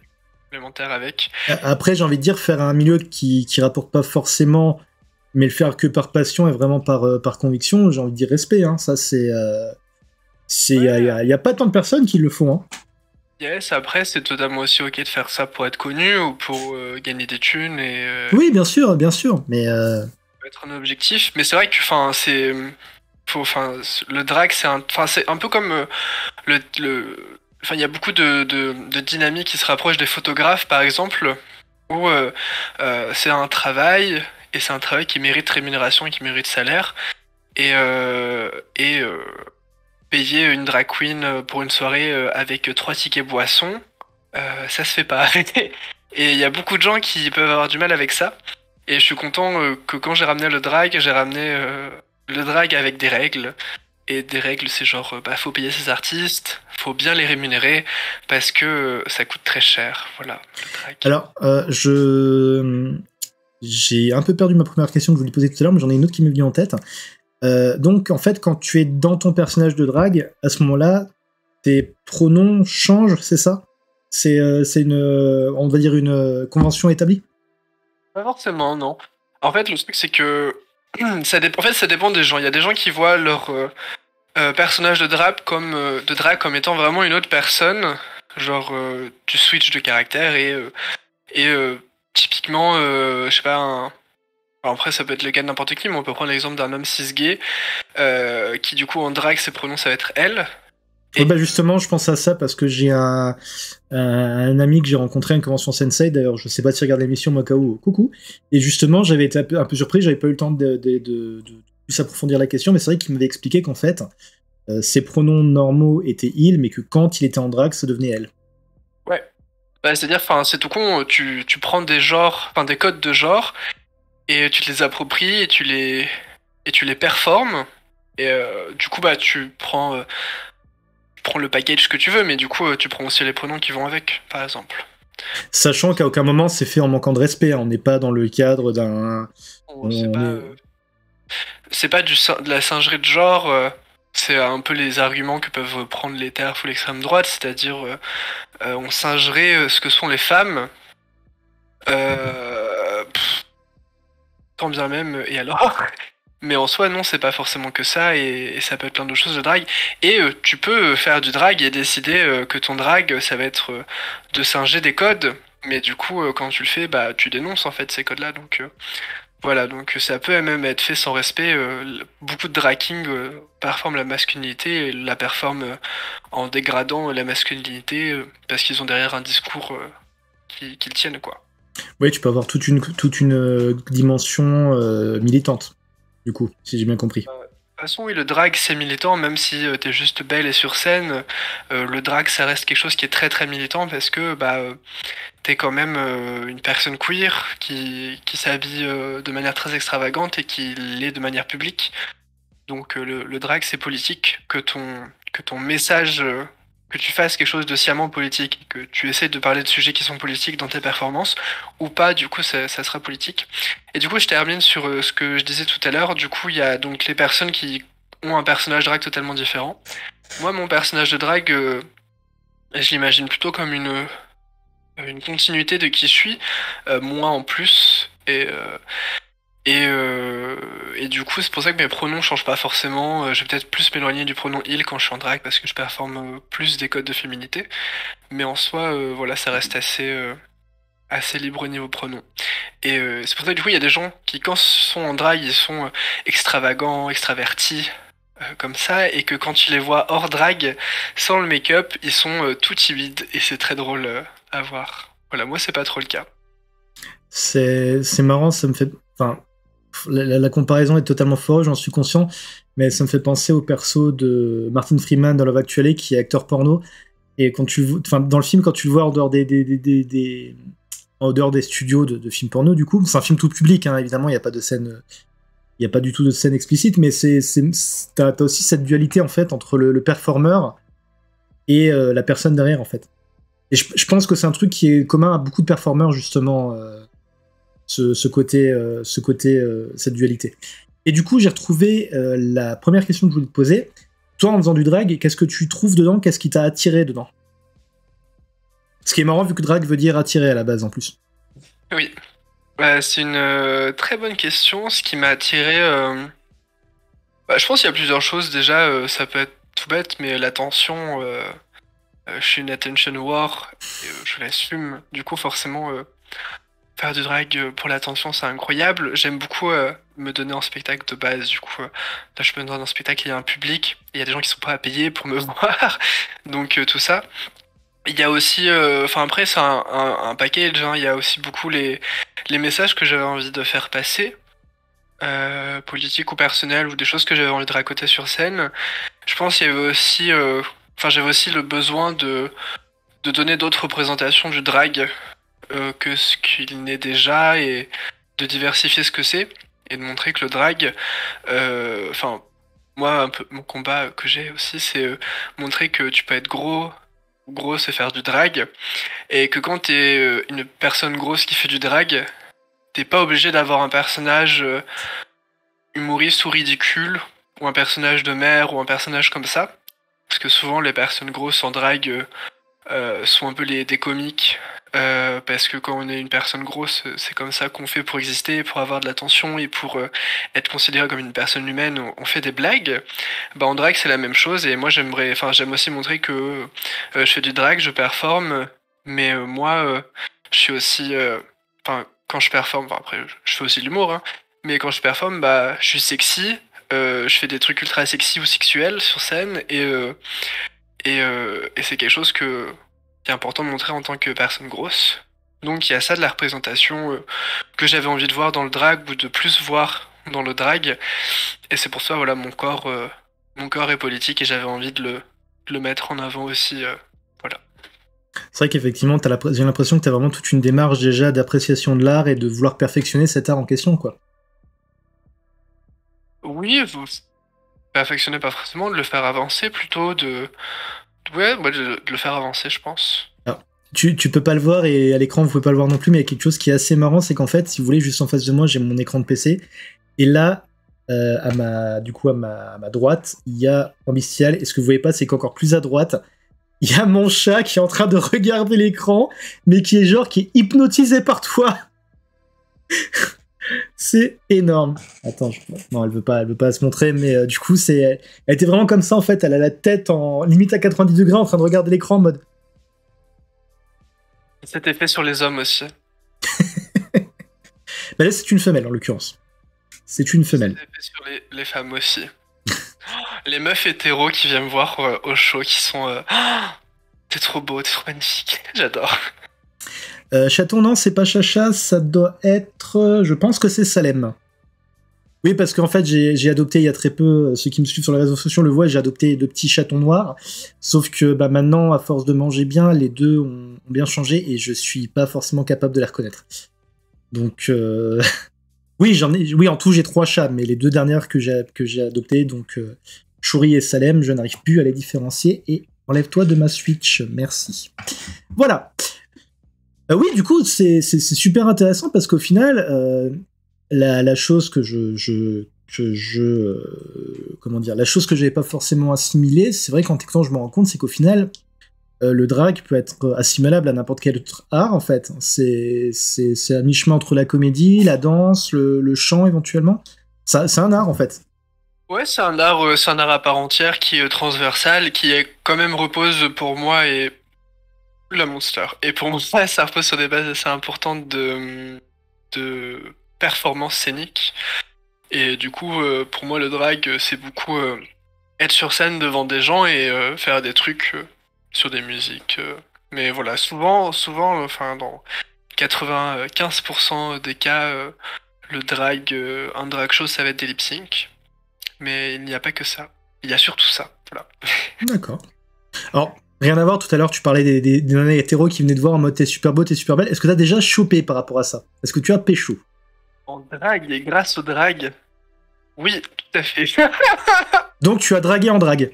Complémentaire avec. j'ai envie de dire, faire un milieu qui rapporte pas forcément, mais le faire que par passion et vraiment par conviction, j'ai envie de dire respect. Hein. Ça, c'est. Il y a pas tant de personnes qui le font. Hein. Yes, après, c'est totalement aussi ok de faire ça pour être connu ou pour gagner des thunes et Oui, bien sûr, mais. être un objectif. Mais c'est vrai que, le drag, c'est un peu comme il y a beaucoup de dynamiques qui se rapprochent des photographes, par exemple, où c'est un travail et c'est un travail qui mérite rémunération et qui mérite salaire et payer une drag queen pour une soirée avec 3 tickets boissons, ça se fait pas. Et il y a beaucoup de gens qui peuvent avoir du mal avec ça. Et je suis content que quand j'ai ramené j'ai ramené le drag avec des règles. Et des règles, c'est genre, faut payer ses artistes, faut bien les rémunérer, parce que ça coûte très cher. Voilà, le drag. Alors, j'ai un peu perdu ma première question que je voulais poser tout à l'heure, mais j'en ai une autre qui m'est venue en tête. Donc, en fait, quand tu es dans ton personnage de drague, à ce moment-là, tes pronoms changent, c'est ça? C'est on va dire une convention établie? Pas forcément, non. En fait, le truc, c'est que ça dépend des gens. Il y a des gens qui voient leur personnage de drag comme étant vraiment une autre personne. Genre, tu switches de caractère et typiquement, je sais pas, alors après, ça peut être le cas de n'importe qui, mais on peut prendre l'exemple d'un homme cis-gay qui, du coup, en drag, ses pronoms, ça va être elle. Ouais, bah justement, je pense à ça parce que j'ai un ami que j'ai rencontré à une convention Sensei. D'ailleurs, je sais pas si tu regardes l'émission Macao, coucou. Et justement, j'avais été un peu surpris, j'avais pas eu le temps de plus approfondir la question, mais c'est vrai qu'il m'avait expliqué qu'en fait, ses pronoms normaux étaient il, mais que quand il était en drague, ça devenait elle. Ouais. Bah, c'est-à-dire, c'est tout con, tu prends des genres, des codes de genre, et tu te les appropries et tu les performes. Et du coup, tu prends le package que tu veux, mais du coup, tu prends aussi les pronoms qui vont avec, par exemple. Sachant qu'à aucun moment c'est fait en manquant de respect, hein. On n'est pas dans le cadre d'un. C'est pas de la singerie de genre, c'est un peu les arguments que peuvent prendre les TERF ou l'extrême droite, c'est-à-dire on singerait ce que sont les femmes. Tant bien même, et alors. Mais en soi, non, c'est pas forcément que ça, et ça peut être plein d'autres choses de drag. Et tu peux faire du drag et décider que ton drag, ça va être de singer des codes, mais du coup, quand tu le fais, tu dénonces en fait ces codes-là. Donc voilà, donc ça peut même être fait sans respect. Beaucoup de drag kings performent la masculinité, et la performent en dégradant la masculinité, parce qu'ils ont derrière un discours qu'ils tiennent, quoi. Oui, tu peux avoir toute une dimension militante, du coup, si j'ai bien compris. De toute façon, oui, le drag c'est militant, même si t'es juste belle et sur scène, le drag ça reste quelque chose qui est très très militant parce que t'es quand même une personne queer qui s'habille de manière très extravagante et qui l'est de manière publique. Donc le drag c'est politique, que ton message que tu fasses quelque chose de sciemment politique, que tu essaies de parler de sujets qui sont politiques dans tes performances, ou pas, du coup, ça sera politique. Et du coup, je termine sur ce que je disais tout à l'heure. Du coup, il y a donc les personnes qui ont un personnage drag totalement différent. Moi, mon personnage de drag, je l'imagine plutôt comme une continuité de qui je suis, moi en plus, et du coup, c'est pour ça que mes pronoms changent pas forcément. Je vais peut-être plus m'éloigner du pronom il quand je suis en drag parce que je performe plus des codes de féminité. Mais en soi, voilà, ça reste assez libre au niveau pronom. Et c'est pour ça que du coup, il y a des gens qui, quand ils sont en drag, ils sont extravagants, extravertis, comme ça, et que quand tu les vois hors drag, sans le make-up, ils sont tout timides. Et c'est très drôle à voir. Voilà, moi, c'est pas trop le cas. C'est marrant, ça me fait... Enfin, la comparaison est totalement folle, j'en suis conscient, mais ça me fait penser au perso de Martin Freeman dans Love Actually, qui est acteur porno, et quand dans le film, quand tu le vois en dehors en dehors des studios de films porno, du coup, c'est un film tout public, hein, évidemment, il n'y a pas de scène... Il n'y a pas du tout de scène explicite, mais t'as aussi cette dualité, en fait, entre le performeur et la personne derrière, en fait. Et je pense que c'est un truc qui est commun à beaucoup de performeurs, justement, cette dualité. Et du coup, j'ai retrouvé la première question que je voulais te poser. Toi, en faisant du drag, qu'est-ce que tu trouves dedans? Qu'est-ce qui t'a attiré dedans? Ce qui est marrant, vu que drag veut dire attirer à la base, en plus. Oui. C'est une très bonne question. Ce qui m'a attiré... je pense qu'il y a plusieurs choses. Déjà, ça peut être tout bête, mais l'attention... je suis une attention whore, et, je l'assume. Du coup, forcément... faire du drag pour l'attention, c'est incroyable. J'aime beaucoup me donner en spectacle de base. Du coup, là, je me donne en spectacle, il y a un public, il y a des gens qui sont prêts à payer pour me voir. Donc, tout ça. Il y a aussi... après, c'est un package. Hein. Il y a aussi beaucoup les messages que j'avais envie de faire passer. Politiques ou personnels, ou des choses que j'avais envie de raconter sur scène. Je pense qu'il y avait aussi... j'avais aussi le besoin de donner d'autres représentations du drag que ce qu'il n'est déjà, et de diversifier ce que c'est, et de montrer que le drag, moi, un peu mon combat que j'ai aussi, c'est montrer que tu peux être grosse et faire du drag, et que quand t'es une personne grosse qui fait du drag, t'es pas obligé d'avoir un personnage humoriste ou ridicule, ou un personnage de mère, ou un personnage comme ça, parce que souvent les personnes grosses en drag sont un peu des comiques, parce que quand on est une personne grosse, c'est comme ça qu'on fait pour exister, pour avoir de l'attention et pour être considéré comme une personne humaine. On fait des blagues. Bah en drag c'est la même chose, et moi j'aime aussi montrer que je fais du drag, je performe, mais moi je suis aussi, quand je performe, après je fais aussi de l'humour, hein, mais quand je performe, bah je suis sexy. Je fais des trucs ultra sexy ou sexuels sur scène, et c'est quelque chose qui est important de montrer en tant que personne grosse. Donc il y a ça de la représentation que j'avais envie de voir dans le drag, ou de plus voir dans le drag. Et c'est pour ça, voilà, mon corps est politique, et j'avais envie de le mettre en avant aussi. Voilà. C'est vrai qu'effectivement, j'ai l'impression que tu as vraiment toute une démarche déjà d'appréciation de l'art et de vouloir perfectionner cet art en question, quoi. Oui, vous perfectionnez pas forcément, de le faire avancer plutôt, ouais, de le faire avancer, je pense. Alors, tu peux pas le voir, et à l'écran vous pouvez pas le voir non plus, mais il y a quelque chose qui est assez marrant, c'est qu'en fait, si vous voulez, juste en face de moi, j'ai mon écran de PC, et là, à ma droite, il y a Ambitial, et ce que vous voyez pas, c'est qu'encore plus à droite, il y a mon chat qui est en train de regarder l'écran, mais qui est hypnotisé par toi. C'est énorme. Attends, non, elle veut pas se montrer, mais du coup, elle était vraiment comme ça, en fait. Elle a la tête en limite à 90 degrés en train de regarder l'écran en mode... C'était fait sur les hommes aussi. Bah là, c'est une femelle, en l'occurrence. C'est une femelle. C'était fait sur les femmes aussi. Les meufs hétéros qui viennent me voir au show, qui sont... t'es trop beau, t'es trop magnifique. J'adore. Chaton, non, c'est pas Chacha, ça doit être... je pense que c'est Salem. Oui, parce qu'en fait, j'ai adopté il y a très peu, ceux qui me suivent sur les réseaux sociaux le voient, j'ai adopté 2 petits chatons noirs, sauf que maintenant, à force de manger bien, les deux ont bien changé, et je suis pas forcément capable de les reconnaître. Donc, oui, en tout, j'ai 3 chats, mais les 2 dernières que j'ai adoptées, donc Chouri et Salem, je n'arrive plus à les différencier, et Enlève-toi de ma Switch, merci. Voilà. Oui, du coup, c'est super intéressant parce qu'au final, la chose que comment dire, la chose que j'avais pas forcément assimilée, c'est vrai qu'en t'écoutant, je me rends compte, c'est qu'au final, le drag peut être assimilable à n'importe quel autre art, en fait. C'est à mi-chemin entre la comédie, la danse, le chant, éventuellement. C'est un art, en fait. Ouais, c'est un art à part entière qui est transversal, qui est quand même repose pour moi et la Monster. Et pour moi, ça repose sur des bases assez importantes de performance scénique. Et du coup, pour moi, le drag, c'est beaucoup être sur scène devant des gens et faire des trucs sur des musiques. Mais voilà, souvent, enfin, dans 95% des cas, un drag show, ça va être des lip sync. Mais il n'y a pas que ça. Il y a surtout ça. Voilà. D'accord. Alors, rien à voir, tout à l'heure, tu parlais des nanas hétéros qui venaient te voir en mode t'es super beau, t'es super belle. Est-ce que t'as déjà chopé par rapport à ça? Est-ce que tu as pécho? En drag, et grâce au drag, oui, tout à fait. Donc tu as dragué en drague.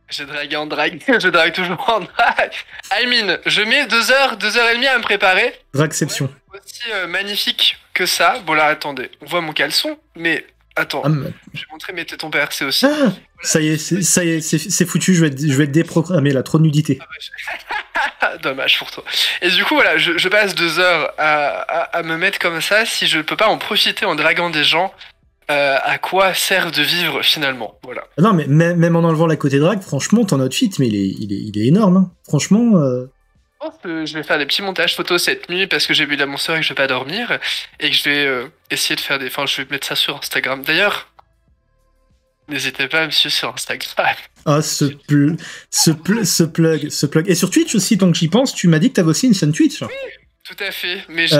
J'ai dragué en drague, je drague toujours en drague. I mean, je mets 2h30 à me préparer. Dragception. Ouais, aussi magnifique que ça. Bon là, attendez, on voit mon caleçon, mais attends, je vais montrer mes tétons percés aussi. Ah, voilà. Ça y est, c'est foutu, je vais être déprogrammé là, trop de nudité. Dommage pour toi. Et du coup, voilà, je passe 2 heures à me mettre comme ça. Si je peux pas en profiter en draguant des gens, à quoi sert de vivre finalement? Voilà. Non, mais même en enlevant la côté drague, franchement, ton outfit, mais il est énorme. Hein. Franchement. Je vais faire des petits montages photos cette nuit parce que j'ai bu de la Monster et que je vais pas dormir. Et que je vais essayer de faire des. Enfin, je vais mettre ça sur Instagram. D'ailleurs, n'hésitez pas à me suivre sur Instagram. Ah, ce plug. Et sur Twitch aussi, tant que j'y pense, tu m'as dit que t'avais aussi une chaîne Twitch. Oui, tout à fait. Mais je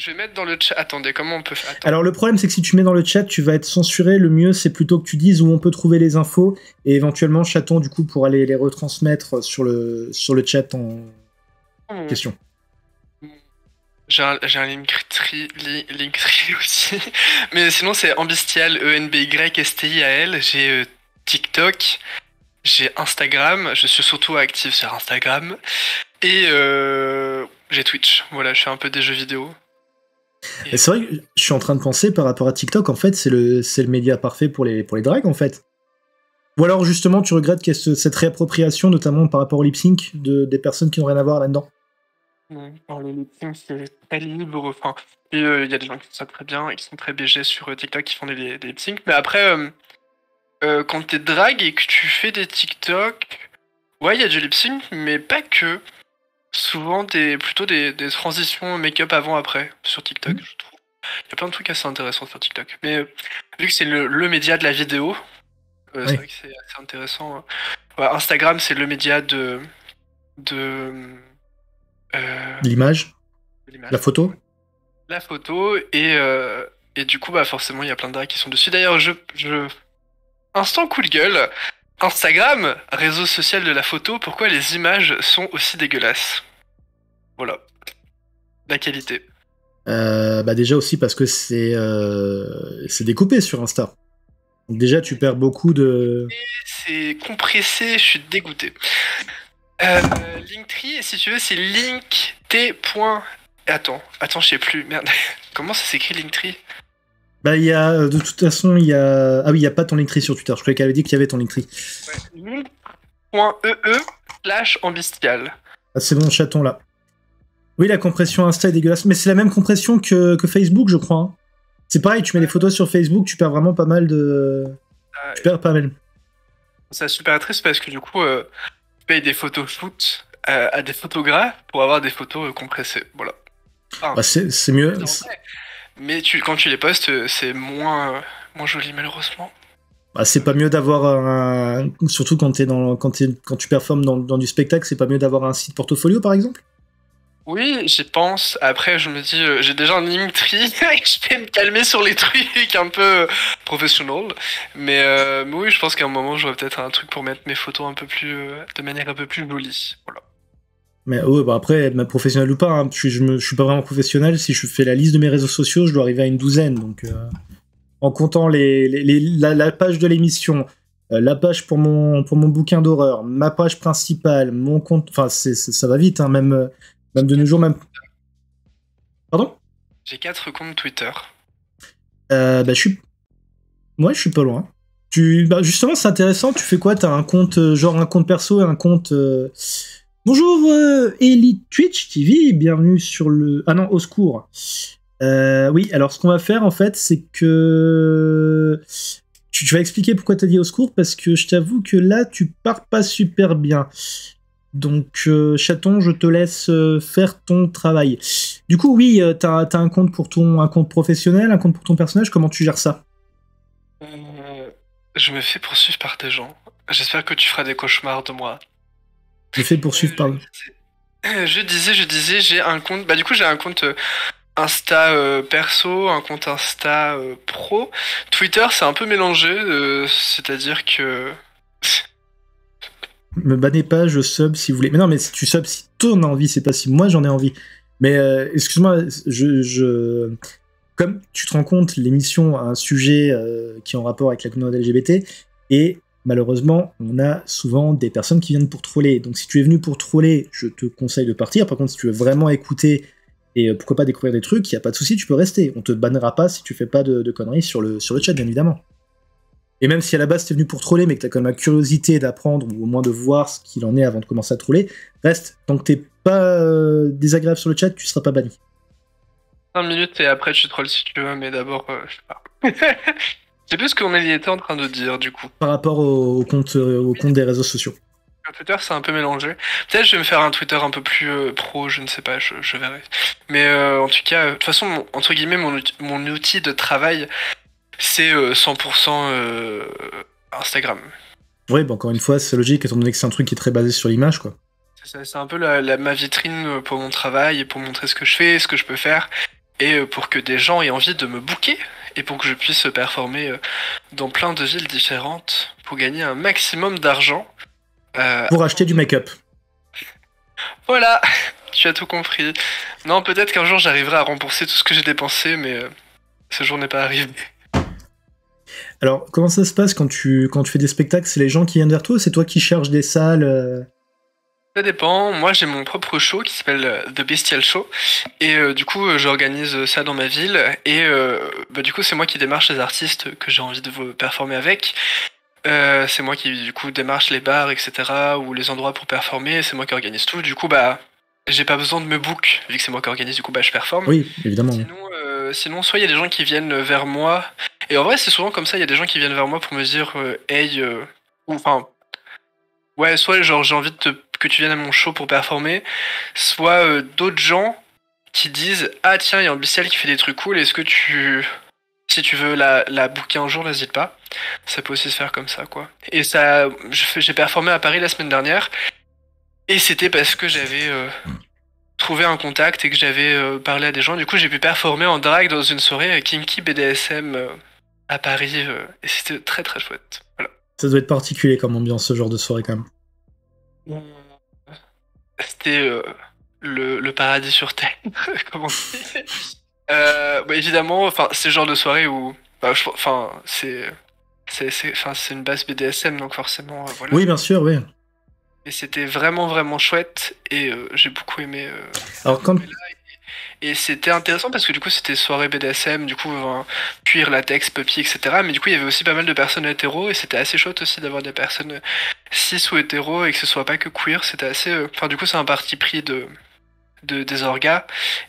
vais mettre dans le chat. Attendez, comment on peut faire? Alors, le problème, c'est que si tu mets dans le chat, tu vas être censuré. Le mieux, c'est plutôt que tu dises où on peut trouver les infos. Et éventuellement, chaton, du coup, pourra les retransmettre sur le chat en question. J'ai un Linktree aussi. Mais sinon, c'est Ambystial, ENBYSTIAL. J'ai TikTok. J'ai Instagram. Je suis surtout actif sur Instagram. Et j'ai Twitch. Voilà, je fais un peu des jeux vidéo. Et c'est vrai que je suis en train de penser par rapport à TikTok, en fait, c'est le média parfait pour les drags, en fait. Ou alors, justement, tu regrettes qu'il y ait cette réappropriation, notamment par rapport au lip sync, des personnes qui n'ont rien à voir là-dedans. Alors, le lip sync, c'est très libre. Enfin, il y a des gens qui font ça très bien et qui sont très BG sur TikTok qui font des lip sync. Mais après, quand t'es drag et que tu fais des TikTok, ouais, il y a du lip sync, mais pas que. Souvent, plutôt des transitions make-up avant-après sur TikTok, je trouve. Il y a plein de trucs assez intéressants sur TikTok. Mais vu que c'est le média de la vidéo, c'est vrai que c'est assez intéressant. Ouais, Instagram, c'est le média de l'image, la photo. La photo, et du coup, bah forcément, il y a plein de drags qui sont dessus. D'ailleurs, instant coup de gueule. Instagram, réseau social de la photo, pourquoi les images sont aussi dégueulasses? Voilà. La qualité. Bah déjà aussi parce que c'est découpé sur Insta. Donc déjà, tu perds beaucoup de... C'est compressé, je suis dégoûté. Linktree, si tu veux, c'est linkt. Attends, je sais plus. Merde. Comment ça s'écrit Linktree? Bah, il y a, de toute façon, il y a... Ah oui, il n'y a pas ton Linktree sur Twitter. Je croyais qu'elle avait dit qu'il y avait ton Linktree. Ouais, link.ee/ambystial. Ah, c'est bon, chaton, là. Oui, la compression Insta est dégueulasse. Mais c'est la même compression que Facebook, je crois. Hein. C'est pareil, tu mets des photos sur Facebook, tu perds vraiment pas mal de... Tu perds pas mal. C'est super triste parce que du coup, tu payes des photos shoot à des photographes pour avoir des photos compressées. Voilà. Enfin, bah, c'est mieux. Mais quand tu les postes, c'est moins joli, malheureusement. Bah, c'est pas mieux d'avoir surtout quand tu performes dans du spectacle, c'est pas mieux d'avoir un site portfolio, par exemple? Oui, j'y pense. Après, je me dis, j'ai déjà un Linktree, je vais me calmer sur les trucs un peu professionnels. Mais oui, je pense qu'à un moment, j'aurai peut-être un truc pour mettre mes photos un peu plus, de manière un peu plus jolie. Voilà. Mais ouais, bah après, professionnel ou pas, hein, je suis pas vraiment professionnel. Si je fais la liste de mes réseaux sociaux, je dois arriver à une douzaine. Donc, en comptant la page de l'émission, la page pour mon bouquin d'horreur, ma page principale, mon compte. Enfin, ça va vite, hein, même de nos jours, même. Pardon? J'ai 4 comptes Twitter. Je suis pas loin. Justement, c'est intéressant. Tu fais quoi? T'as un compte, genre un compte perso et un compte. Bonjour, Elite Twitch TV, bienvenue sur le. Ah non, au secours. Oui, alors ce qu'on va faire en fait, c'est que. Tu vas expliquer pourquoi t'as dit au secours, parce que je t'avoue que là, tu pars pas super bien. Donc, chaton, je te laisse faire ton travail. Du coup, oui, t'as un compte pour un compte professionnel, un compte pour ton personnage. Comment tu gères ça? Je me fais poursuivre par des gens. J'espère que tu feras des cauchemars de moi. Je fais poursuivre par. Je disais, j'ai un compte. Bah, du coup, j'ai un compte Insta perso, un compte Insta pro. Twitter, c'est un peu mélangé, c'est-à-dire que. Me bannez pas, je sub si vous voulez. Mais non, mais si tu sub, si toi en as envie, c'est pas si moi j'en ai envie. Mais excuse-moi, comme tu te rends compte, l'émission a un sujet qui est en rapport avec la communauté LGBT, et malheureusement, on a souvent des personnes qui viennent pour troller. Donc si tu es venu pour troller, je te conseille de partir. Par contre, si tu veux vraiment écouter et pourquoi pas découvrir des trucs, il y a pas de souci, tu peux rester. On te bannera pas si tu fais pas de conneries sur le chat, bien évidemment. Et même si à la base t'es venu pour troller, mais que t'as quand même la curiosité d'apprendre, ou au moins de voir ce qu'il en est avant de commencer à troller, reste. Tant que t'es pas désagréable sur le chat, tu seras pas banni. 5 minutes et après tu trolls si tu veux, mais d'abord, je sais pas. Je sais plus ce qu'on était en train de dire du coup. Par rapport au compte des réseaux sociaux. Twitter, c'est un peu mélangé. Peut-être je vais me faire un Twitter un peu plus pro, je ne sais pas, je verrai. Mais en tout cas, de toute façon, entre guillemets, mon outil de travail, c'est 100% Instagram. Oui, encore une fois, c'est logique, étant donné que c'est un truc qui est très basé sur l'image, quoi. C'est un peu ma vitrine pour mon travail, et pour montrer ce que je fais, ce que je peux faire, et pour que des gens aient envie de me booker, et pour que je puisse performer dans plein de villes différentes, pour gagner un maximum d'argent. Pour acheter du make-up. Voilà, tu as tout compris. Non, peut-être qu'un jour j'arriverai à rembourser tout ce que j'ai dépensé, mais ce jour n'est pas arrivé. Alors, comment ça se passe quand tu fais des spectacles? C'est les gens qui viennent vers toi ou c'est toi qui cherches des salles Ça dépend. Moi, j'ai mon propre show qui s'appelle The Bestial Show. Et du coup, j'organise ça dans ma ville. Et du coup, c'est moi qui démarche les artistes que j'ai envie de performer avec. C'est moi qui, du coup, démarche les bars, etc. ou les endroits pour performer. C'est moi qui organise tout. Du coup, j'ai pas besoin de me book. Vu que c'est moi qui organise, du coup, je performe. Oui, évidemment. Sinon, soit il y a des gens qui viennent vers moi. Et en vrai, c'est souvent comme ça. Il y a des gens qui viennent vers moi pour me dire hey, ouais, soit genre j'ai envie que tu viennes à mon show pour performer, soit d'autres gens qui disent ah tiens, il y a un Bestial qui fait des trucs cool, est-ce que si tu veux la booker un jour, n'hésite pas. Ça peut aussi se faire comme ça, quoi. Et ça, j'ai performé à Paris la semaine dernière, et c'était parce que j'avais trouvé un contact et que j'avais parlé à des gens. Du coup, j'ai pu performer en drag dans une soirée Kinky BDSM à Paris, et c'était très très chouette. Voilà. Ça doit être particulier comme ambiance, ce genre de soirée, quand même. C'était le paradis sur Terre, comment dire. Évidemment, c'est le genre de soirée où, c'est une base BDSM, donc forcément, voilà. Oui, bien sûr, oui. Et c'était vraiment vraiment chouette, et j'ai beaucoup aimé. Alors quand. Et c'était intéressant parce que du coup c'était soirée BDSM, du coup cuir, latex, puppy, etc. Mais du coup il y avait aussi pas mal de personnes hétéros, et c'était assez chouette aussi d'avoir des personnes cis ou hétéros et que ce soit pas que queer. C'était assez. Du coup c'est un parti pris des orgas,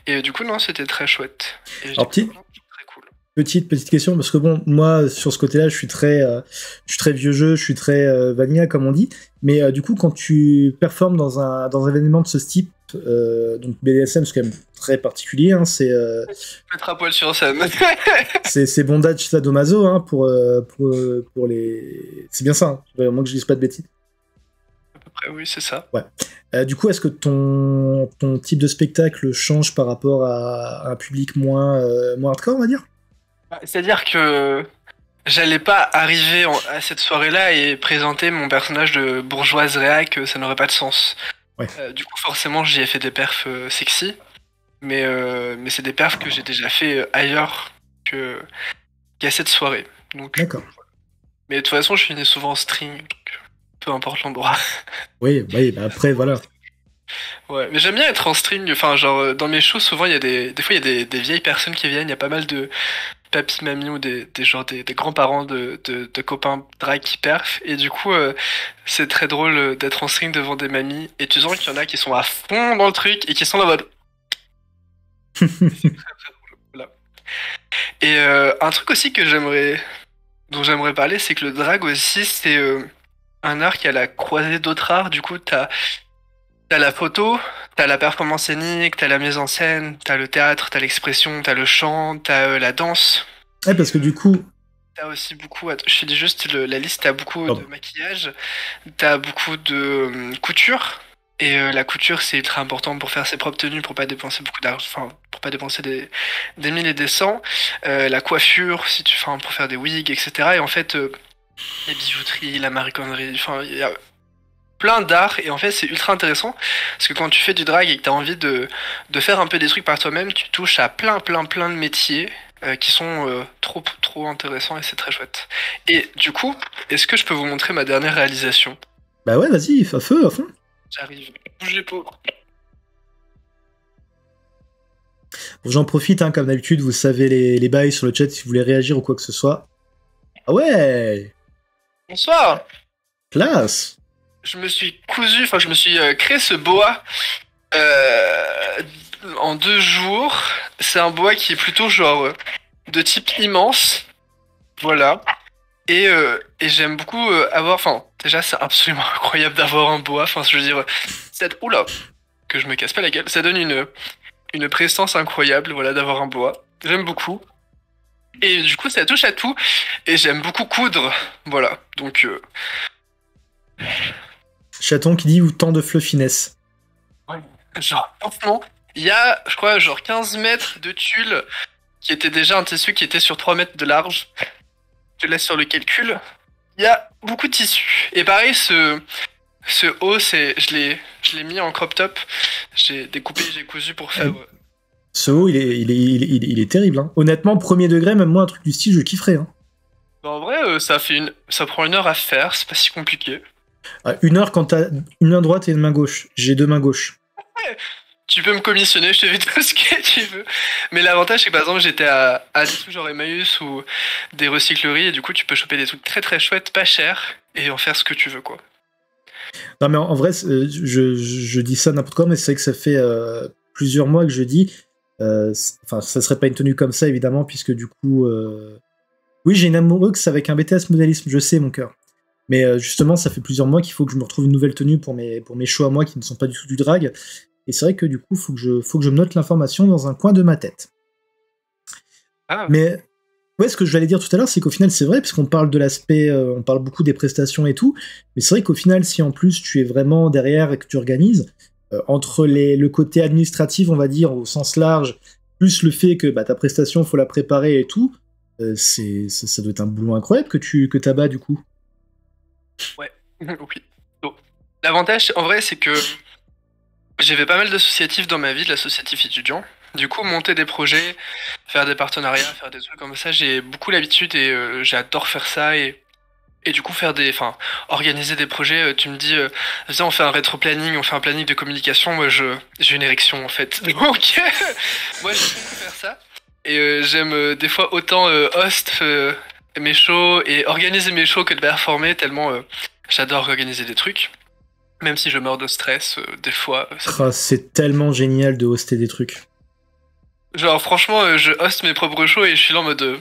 et du coup non, c'était très chouette. Et alors très cool. Petite question, parce que bon, moi sur ce côté-là je suis très vieux jeu, je suis très vanilla comme on dit, mais du coup quand tu performes dans un événement de ce type, donc BDSM c'est quand même très particulier, hein, c'est mettre à poil sur scène. c'est bondage sadomaso, hein, pour les, c'est bien ça, hein, moi que je dise pas de bêtises. À peu près, oui, c'est ça. Ouais. Du coup, est-ce que ton type de spectacle change par rapport à un public moins hardcore, on va dire? C'est-à-dire que j'allais pas arriver à cette soirée-là et présenter mon personnage de bourgeoise réac, ça n'aurait pas de sens. Ouais. Du coup, forcément, j'y ai fait des perfs sexy, mais c'est des perfs que j'ai déjà fait ailleurs qu'à cette soirée. Donc, d'accord. Mais de toute façon, je finis souvent en string, donc peu importe l'endroit. Oui, oui, bah après, voilà. Ouais, mais j'aime bien être en string. Enfin, genre, dans mes shows, souvent, il y a des fois, il y a des vieilles personnes qui viennent. Il y a pas mal de papy, mamie ou des grands-parents de copains drag qui perf. Et du coup, c'est très drôle d'être en string devant des mamies. Et tu sens qu'il y en a qui sont à fond dans le truc et qui sont en mode. Voilà. Et un truc aussi dont j'aimerais parler, c'est que le drag aussi, c'est un art qui a la croisée d'autres arts. Du coup, t'as la photo, t'as la performance scénique, t'as la mise en scène, t'as le théâtre, t'as l'expression, t'as le chant, t'as la danse. Ouais, parce que du coup, T'as aussi beaucoup, attends, je te dis juste la liste, t'as beaucoup de pardon. maquillage, t'as beaucoup de couture. Et la couture, c'est ultra important pour faire ses propres tenues, pour pas dépenser beaucoup d'argent, enfin, pour pas dépenser des mille et des cents. La coiffure, si tu, enfin, pour faire des wigs, etc. Et en fait, la bijouterie, la mariconnerie, enfin, il y a plein d'art et en fait c'est ultra intéressant parce que quand tu fais du drag et que tu as envie de faire un peu des trucs par toi-même, tu touches à plein de métiers qui sont trop intéressants et c'est très chouette. Et du coup, est-ce que je peux vous montrer ma dernière réalisation? Bah ouais, vas-y, à feu, à fond. J'arrive. Bougez pas. Bon, j'en profite, hein, comme d'habitude, vous savez les bails sur le chat si vous voulez réagir ou quoi que ce soit. Ah ouais, Bonsoir. classe. Je me suis cousu, enfin je me suis créé ce boa euh, en 2 jours. C'est un boa qui est plutôt genre de type immense. Voilà. Et j'aime beaucoup avoir. Enfin, déjà, c'est absolument incroyable d'avoir un boa. Enfin, je veux dire, oula, que je me casse pas la gueule. Ça donne une prestance incroyable, voilà, d'avoir un boa. J'aime beaucoup. Et du coup, ça touche à tout. Et j'aime beaucoup coudre. Voilà. Donc, Chaton qui dit autant de fluffiness. ouais. Genre, franchement, il y a, je crois, genre 15 mètres de tulle qui était déjà un tissu qui était sur 3 mètres de large. Je te laisse sur le calcul. Il y a beaucoup de tissu. Et pareil, ce haut, je l'ai mis en crop top. J'ai découpé, j'ai cousu pour faire. Ce haut, il est terrible. Hein. Honnêtement, premier degré, même moi, un truc du style, je kifferais. Hein. En vrai, ça prend 1 heure à faire, c'est pas si compliqué. À 1 heure quand t'as une main droite et une main gauche. J'ai 2 mains gauches. Tu peux me commissionner, je te fais tout ce que tu veux. Mais l'avantage, c'est que par exemple, j'étais à des trucs genre Emmaüs ou des recycleries, et du coup, tu peux choper des trucs très chouettes, pas chers, et en faire ce que tu veux, quoi. Non, mais en vrai, je dis ça n'importe quoi, mais c'est vrai que ça fait plusieurs mois que je dis. Enfin, ça serait pas une tenue comme ça, évidemment, puisque du coup. Oui, j'ai une amoureuse avec un BTS modélisme, je sais, mon cœur. Mais justement, ça fait plusieurs mois qu'il faut que je me retrouve une nouvelle tenue pour mes shows à moi qui ne sont pas du tout du drag. Et c'est vrai que du coup, faut que je me note l'information dans un coin de ma tête. Ah, Mais ouais, ce que je voulais dire tout à l'heure, c'est qu'au final, c'est vrai, parce qu'on parle de l'aspect, on parle beaucoup des prestations et tout, mais c'est vrai qu'au final, si en plus tu es vraiment derrière et que tu organises, entre le côté administratif, on va dire, au sens large, plus le fait que bah, ta prestation, faut la préparer et tout, ça doit être un boulot incroyable que t'abats du coup. ouais. Oui. Donc, l'avantage, en vrai, c'est que j'ai fait pas mal d'associatifs dans ma vie, de l'associatif étudiant. Du coup, monter des projets, faire des partenariats, faire des trucs comme ça, j'ai beaucoup l'habitude et j'adore faire ça et du coup enfin, organiser des projets. Tu me dis, viens, on fait un rétro-planning, on fait un planning de communication. Moi, j'ai une érection en fait. Donc, moi, j'aime beaucoup faire ça et j'aime des fois autant host mes shows et organiser mes shows que de performer tellement j'adore organiser des trucs. Même si je meurs de stress, des fois, Ah, c'est tellement génial de hoster des trucs. genre, franchement, je host mes propres shows et je suis là en mode.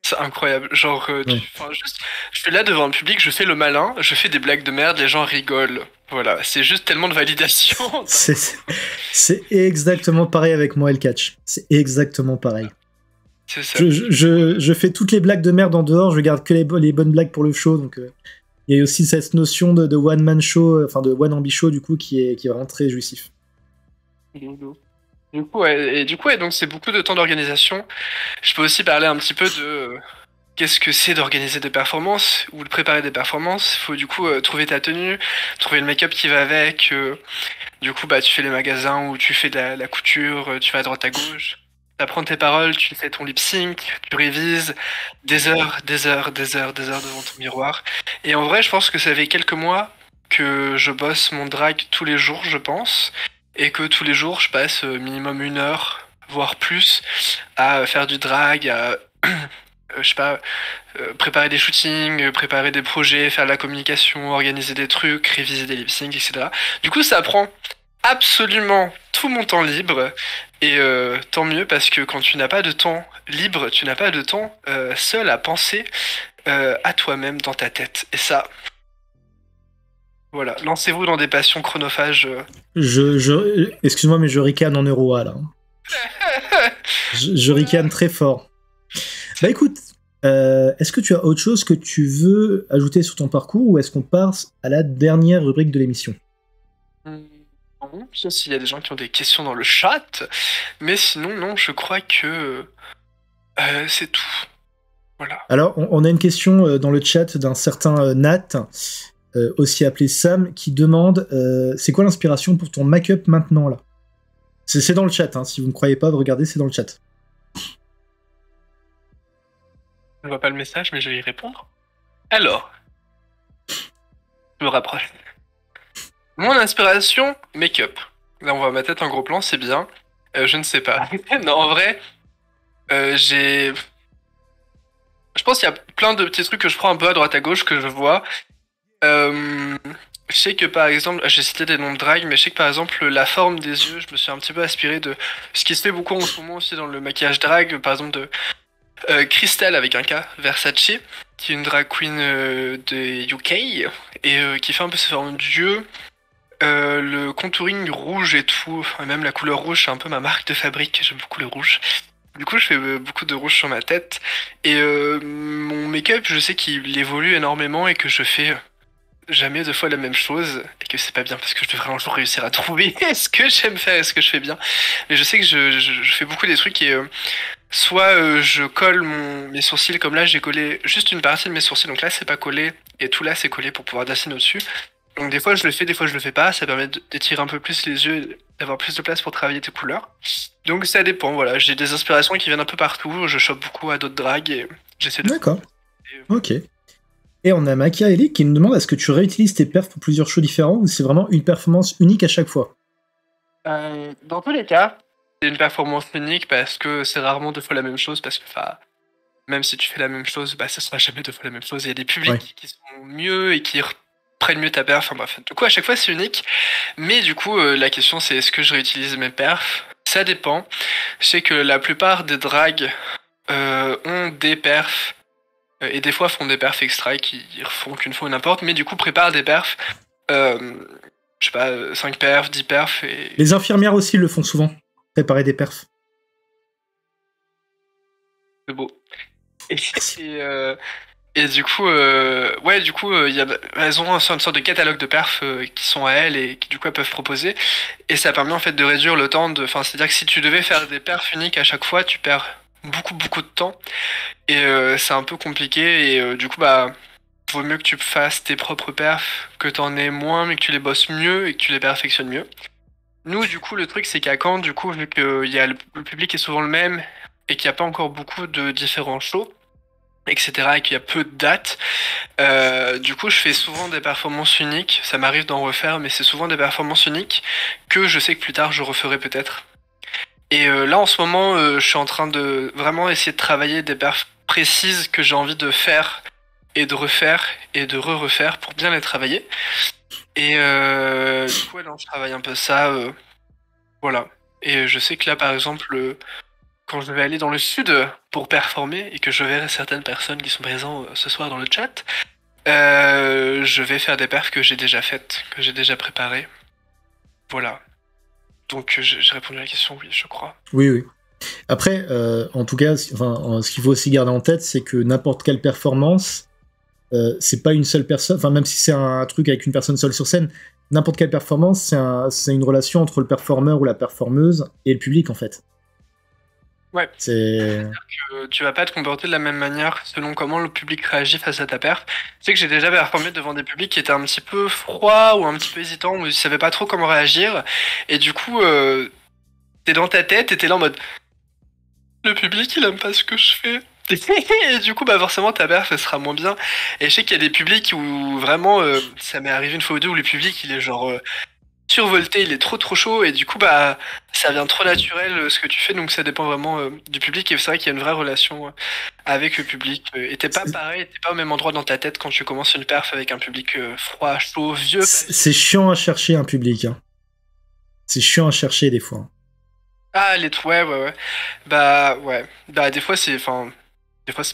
C'est incroyable. Genre, Ouais. enfin, juste, je suis là devant le public, je fais le malin, je fais des blagues de merde, les gens rigolent. Voilà, c'est juste tellement de validation. C'est exactement pareil avec moi et le catch. C'est exactement pareil. C'est ça. Je fais toutes les blagues de merde en dehors, je garde que les bonnes blagues pour le show. Donc, il y a aussi cette notion de one-man show, enfin de one-ambi show, du coup, qui est vraiment très jouissif. Du coup, donc c'est beaucoup de temps d'organisation. Je peux aussi parler un petit peu de qu'est-ce que c'est d'organiser des performances ou de préparer des performances. Il faut du coup trouver ta tenue, trouver le make-up qui va avec. Du coup, bah, tu fais les magasins où tu fais de la couture, tu vas à droite à gauche. t'apprends tes paroles, tu fais ton lip sync, tu révises des heures, des heures, des heures, des heures devant ton miroir. Et en vrai, je pense que ça fait quelques mois que je bosse mon drag tous les jours, je pense, et que tous les jours, je passe minimum 1 heure, voire plus, à faire du drag, à je sais pas, préparer des shootings, préparer des projets, faire de la communication, organiser des trucs, réviser des lip syncs, etc. Du coup, ça prend absolument tout mon temps libre. Et tant mieux parce que quand tu n'as pas de temps libre, tu n'as pas de temps seul à penser à toi-même dans ta tête. Et ça, voilà, lancez-vous dans des passions chronophages. Excuse-moi, mais je ricane en euro là. Je ricane très fort. Bah écoute, est-ce que tu as autre chose que tu veux ajouter sur ton parcours ou est-ce qu'on passe à la dernière rubrique de l'émission? Je sais s'il y a des gens qui ont des questions dans le chat, mais sinon, non, je crois que c'est tout. Voilà. Alors, on a une question dans le chat d'un certain Nat, aussi appelé Sam, qui demande c'est quoi l'inspiration pour ton make-up maintenant là? C'est dans le chat, hein, si vous ne croyez pas, regardez, c'est dans le chat. Je ne vois pas le message, mais je vais y répondre. Alors, je me rapproche. Mon inspiration, make-up. Là, on voit ma tête en gros plan, c'est bien. Je ne sais pas. Non, en vrai, j'ai... Je pense qu'il y a plein de petits trucs que je prends un peu à droite à gauche que je vois. Je sais que par exemple, j'ai cité des noms de drag, mais je sais que par exemple, la forme des yeux, je me suis un petit peu inspiré de ce qui se fait beaucoup en ce moment aussi dans le maquillage drag, par exemple de Crystal avec un K, Versace, qui est une drag queen de UK, et qui fait un peu ses formes d'yeux. Le contouring rouge et tout, enfin, même la couleur rouge, c'est un peu ma marque de fabrique, j'aime beaucoup le rouge. Du coup, je fais beaucoup de rouge sur ma tête. Et mon make-up, je sais qu'il évolue énormément et que je fais jamais 2 fois la même chose. Et que c'est pas bien parce que je devrais un jour réussir à trouver ce que j'aime faire et ce que je fais bien. Mais je sais que je fais beaucoup des trucs et soit je colle mes sourcils, comme là j'ai collé juste une partie de mes sourcils, donc là c'est pas collé et tout là c'est collé pour pouvoir dessiner au-dessus. Donc des fois je le fais, des fois je le fais pas, ça permet d'étirer un peu plus les yeux, et d'avoir plus de place pour travailler tes couleurs. Donc ça dépend, voilà, j'ai des inspirations qui viennent un peu partout, je chope beaucoup à d'autres drags et j'essaie de... D'accord, ok. Et on a Machiavelli qui nous demande est-ce que tu réutilises tes perfs pour plusieurs shows différents ou c'est vraiment une performance unique à chaque fois? Dans tous les cas, c'est une performance unique parce que c'est rarement 2 fois la même chose, parce que même si tu fais la même chose, bah ça sera jamais 2 fois la même chose. Il y a des publics qui sont mieux et qui prennent mieux ta perf. Enfin bref, du coup à chaque fois c'est unique. Mais du coup la question c'est est-ce que je réutilise mes perfs? Ça dépend. Je sais que la plupart des drags ont des perfs et des fois font des perfs extra qui refont qu'une fois ou n'importe. Mais du coup préparent des perfs. Je sais pas, 5 perfs, 10 perfs et... Les infirmières aussi le font souvent, préparer des perfs. C'est beau. Et du coup, ouais, du coup, elles ont une sorte de catalogue de perfs qui sont à elles et qui du coup elles peuvent proposer. Et ça permet en fait de réduire le temps de... Enfin, c'est-à-dire que si tu devais faire des perfs uniques à chaque fois, tu perds beaucoup de temps. Et c'est un peu compliqué et du coup, bah... Vaut mieux que tu fasses tes propres perfs, que t'en aies moins, mais que tu les bosses mieux et que tu les perfectionnes mieux. Nous, du coup, le truc, c'est qu'à Caen, du coup, vu que le public est souvent le même et qu'il n'y a pas encore beaucoup de différents shows, etc., et qu'il y a peu de dates, du coup, je fais souvent des performances uniques. Ça m'arrive d'en refaire, mais c'est souvent des performances uniques que je sais que plus tard, je referai peut-être. Et là, en ce moment, je suis en train de vraiment essayer de travailler des perfs précises que j'ai envie de faire et de refaire et de re-refaire pour bien les travailler. Et du coup, là, je travaille un peu ça. Voilà. Et je sais que là, par exemple, quand je vais aller dans le sud pour performer et que je verrai certaines personnes qui sont présentes ce soir dans le chat, je vais faire des perfs que j'ai déjà faites, que j'ai déjà préparées. Voilà. Donc j'ai répondu à la question, oui, je crois. Oui. Après, en tout cas, ce qu'il faut aussi garder en tête, c'est que n'importe quelle performance, c'est pas une seule personne, enfin même si c'est un truc avec une personne seule sur scène, n'importe quelle performance, c'est une relation entre le performeur ou la performeuse et le public en fait. Ouais. C'est-à-dire que tu vas pas te comporter de la même manière selon comment le public réagit face à ta perf. Tu sais que j'ai déjà performé devant des publics qui étaient un petit peu froids ou un petit peu hésitants, où ils savaient pas trop comment réagir, et du coup t'es dans ta tête et t'es là en mode le public il aime pas ce que je fais. Et du coup, bah forcément, ta perf elle sera moins bien. Et je sais qu'il y a des publics où vraiment, ça m'est arrivé une fois ou deux où le public il est genre survolté, il est trop chaud et du coup bah ça vient trop naturel ce que tu fais, donc ça dépend vraiment du public et c'est vrai qu'il y a une vraie relation avec le public. Et t'es pas pareil, t'es pas au même endroit dans ta tête quand tu commences une perf avec un public froid, chaud, vieux. C'est chiant à chercher un public. Hein. C'est chiant à chercher des fois. Ah les ouais. Bah ouais. Bah des fois c'est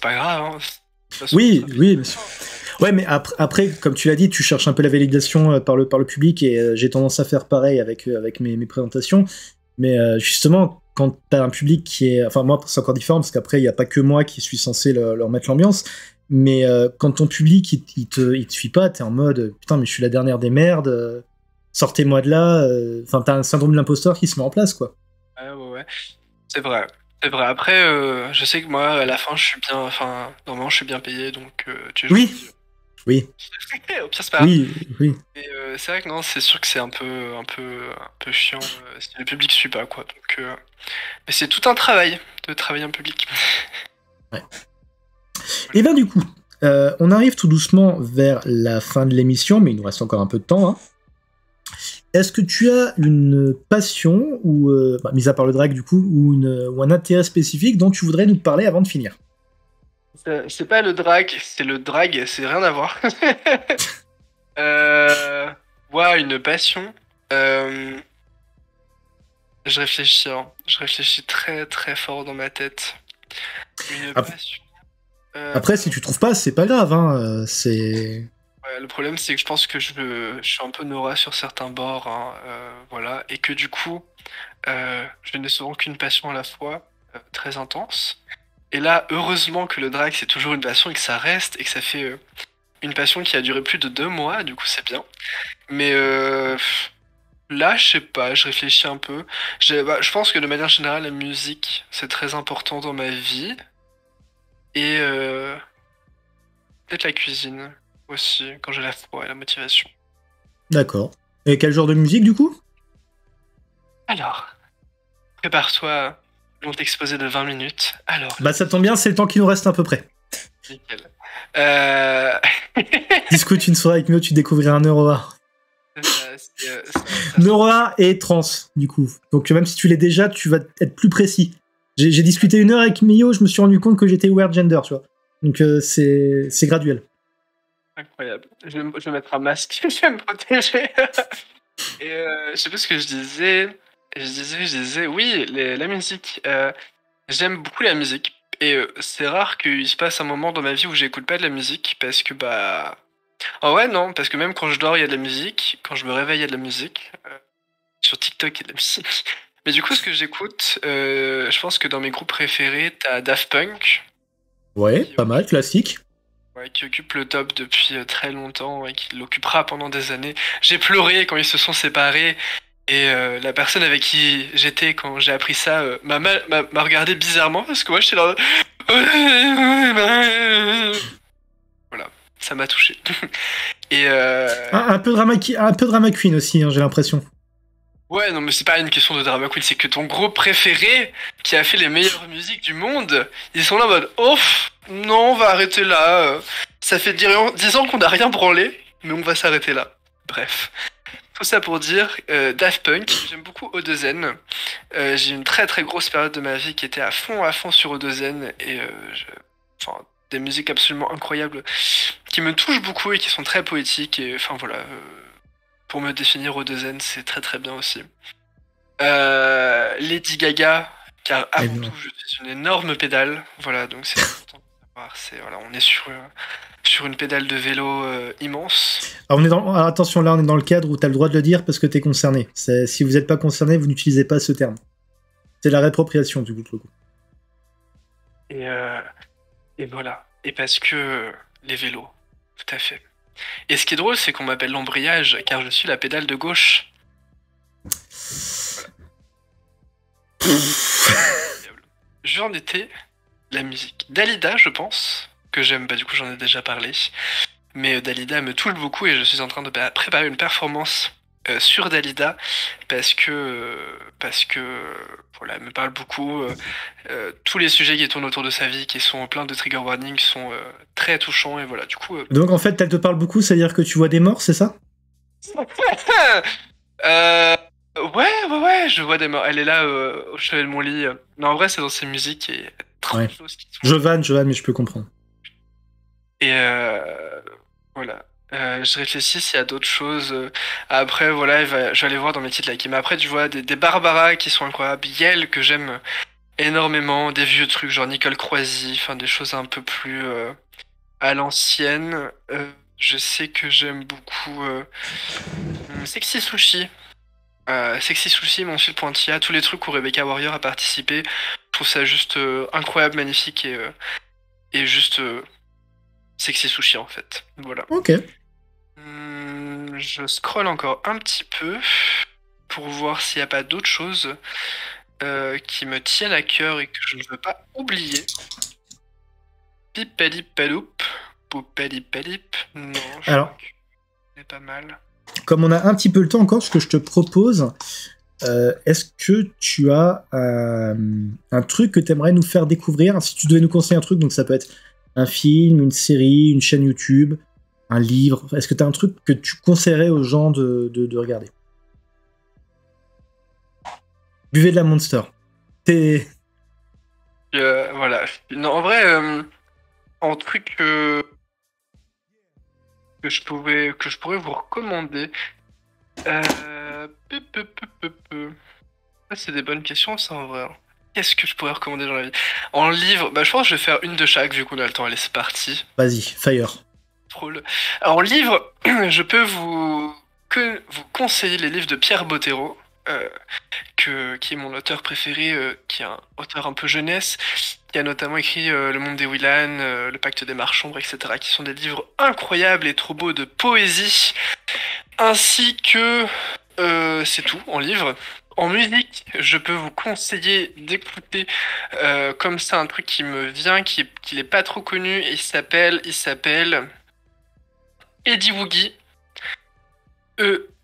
pas grave. Hein. De toute façon, Oui, oui, monsieur. Ouais, mais après, comme tu l'as dit, tu cherches un peu la validation par le public et j'ai tendance à faire pareil avec mes présentations. Mais justement, quand t'as un public qui est... Enfin, moi, c'est encore différent parce qu'après, il n'y a pas que moi qui suis censé leur mettre l'ambiance. Mais quand ton public, il te suit pas, t'es en mode putain, mais je suis la dernière des merdes, sortez-moi de là. Enfin, t'as un syndrome de l'imposteur qui se met en place, quoi. Ouais. C'est vrai. C'est vrai. Après, je sais que moi, à la fin, je suis bien. Enfin, normalement, je suis bien payé, donc tu joues. Oui. Oui. Au pire, c'est pas grave. Oui. Et c'est vrai que non, c'est sûr que c'est un peu chiant si le public suit pas, quoi. Donc, mais c'est tout un travail de travailler en public. Ouais. Et bien, du coup, on arrive tout doucement vers la fin de l'émission, mais il nous reste encore un peu de temps. Hein. Est-ce que tu as une passion, ou mis à part le drag du coup, ou un intérêt spécifique dont tu voudrais nous parler avant de finir? C'est pas le drag, c'est le drag, c'est rien à voir. Ouais, une passion. Je réfléchis très très fort dans ma tête. Une passion. Après, si tu trouves pas, c'est pas grave. Hein, c'est... Ouais, le problème, c'est que je pense que je suis un peu Nora sur certains bords, hein, voilà, et que du coup, je n'ai souvent qu'une passion à la fois, très intense. Et là, heureusement que le drag, c'est toujours une passion et que ça reste, et que ça fait une passion qui a duré plus de 2 mois, du coup, c'est bien. Mais là, je sais pas, je réfléchis un peu. Je pense que de manière générale, la musique, c'est très important dans ma vie. Et peut-être la cuisine aussi, quand j'ai la foi et la motivation. D'accord. Et quel genre de musique, du coup? Alors, prépare-toi, long exposé de 20 minutes. Alors. Bah, ça tombe bien, c'est le temps qui nous reste à peu près. Nickel. Discute une soirée avec Mio, tu découvriras un Neuroa. Neuroa et trans, du coup. Donc, même si tu l'es déjà, tu vas être plus précis. J'ai discuté 1 heure avec Mio, je me suis rendu compte que j'étais weird gender, tu vois. Donc, c'est graduel. Incroyable. Je vais mettre un masque, je vais me protéger. Et je sais pas ce que je disais. Je disais, oui, la musique. J'aime beaucoup la musique. Et c'est rare qu'il se passe un moment dans ma vie où j'écoute pas de la musique. Parce que, bah. Oh ouais, non, parce que même quand je dors, il y a de la musique. Quand je me réveille, il y a de la musique. Sur TikTok, il y a de la musique. Mais du coup, ce que j'écoute, je pense que dans mes groupes préférés, t'as Daft Punk. Ouais, pas mal, classique. Ouais, qui occupe le top depuis très longtemps et qui l'occupera pendant des années. J'ai pleuré quand ils se sont séparés et la personne avec qui j'étais quand j'ai appris ça m'a regardé bizarrement parce que moi j'étais là. Voilà, ça m'a touché. Et un peu drama queen aussi, hein, j'ai l'impression. ouais, non, mais c'est pas une question de drama queen, c'est que ton groupe préféré qui a fait les meilleures musiques du monde, ils sont là en mode off. Non, on va arrêter là. Ça fait 10 ans qu'on n'a rien branlé, mais on va s'arrêter là. Bref. Tout ça pour dire, Daft Punk, j'aime beaucoup O2N. J'ai une très très grosse période de ma vie qui était à fond sur O2N et enfin, des musiques absolument incroyables qui me touchent beaucoup et qui sont très poétiques et enfin voilà. Pour me définir O2N, c'est très très bien aussi. Lady Gaga, car avant tout, je suis une énorme pédale. Voilà, donc c'est important. Voilà, on est sur une pédale de vélo immense. Alors attention, là on est dans le cadre où tu as le droit de le dire parce que tu es concerné. Si vous n'êtes pas concerné, vous n'utilisez pas ce terme. C'est la réappropriation du coup. Et voilà. Et parce que les vélos, tout à fait. Et ce qui est drôle, c'est qu'on m'appelle l'embrayage car je suis la pédale de gauche. Voilà. J'en étais la musique. Dalida, je pense, que j'aime, bah du coup j'en ai déjà parlé. Mais Dalida me touche beaucoup et je suis en train de préparer une performance sur Dalida parce que voilà, elle me parle beaucoup. Tous les sujets qui tournent autour de sa vie, qui sont pleins de trigger warnings, sont très touchants et voilà. Du coup. Donc en fait, elle te parle beaucoup, c'est-à-dire que tu vois des morts, c'est ça? Ouais, je vois des morts. Elle est là au chevet de mon lit. Mais en vrai, c'est dans ses musiques et trop de choses qui sont. Je vanne, mais je peux comprendre. Et voilà. Je réfléchis s'il y a d'autres choses. Après, voilà, je vais aller voir dans mes titres likés. Mais après, tu vois, des Barbara qui sont incroyables. Yel que j'aime énormément. Des vieux trucs genre Nicole Croisy. Enfin, des choses un peu plus à l'ancienne. Je sais que j'aime beaucoup Sexy Sushi. Sexy Sushi, mon sud Pointilla, tous les trucs où Rebecca Warrior a participé. Je trouve ça juste incroyable, magnifique et juste Sexy Sushi en fait. Voilà. Ok. Je scrolle encore un petit peu pour voir s'il n'y a pas d'autres choses qui me tiennent à cœur et que je ne veux pas oublier. Pipalippaloup. Poupalipalip. Non, je Alors, crois que c'est pas mal. Comme on a un petit peu le temps encore, ce que je te propose, est-ce que tu as un truc que tu aimerais nous faire découvrir? Si tu devais nous conseiller un truc, donc ça peut être un film, une série, une chaîne YouTube, un livre. Est-ce que tu as un truc que tu conseillerais aux gens de regarder? Buvez de la Monster. Voilà. Non, en vrai, en truc que je pourrais vous recommander. Ça, c'est des bonnes questions, ça, en vrai. Qu'est-ce que je pourrais recommander dans la vie? En livre, je pense que je vais faire une de chaque, vu qu'on a le temps. Allez, c'est parti. Vas-y, fire. Alors, en livre, je peux vous conseiller les livres de Pierre Bottero, qui est mon auteur préféré, qui est un auteur un peu jeunesse, qui a notamment écrit Le Monde des Willan, Le Pacte des Marchands, etc., qui sont des livres incroyables et trop beaux de poésie, ainsi que c'est tout en livre. En musique, je peux vous conseiller d'écouter comme ça un truc qui me vient, qui n'est pas trop connu, et il s'appelle Eddie Woogie. E-W-D-Y-W-O-O-G-Y,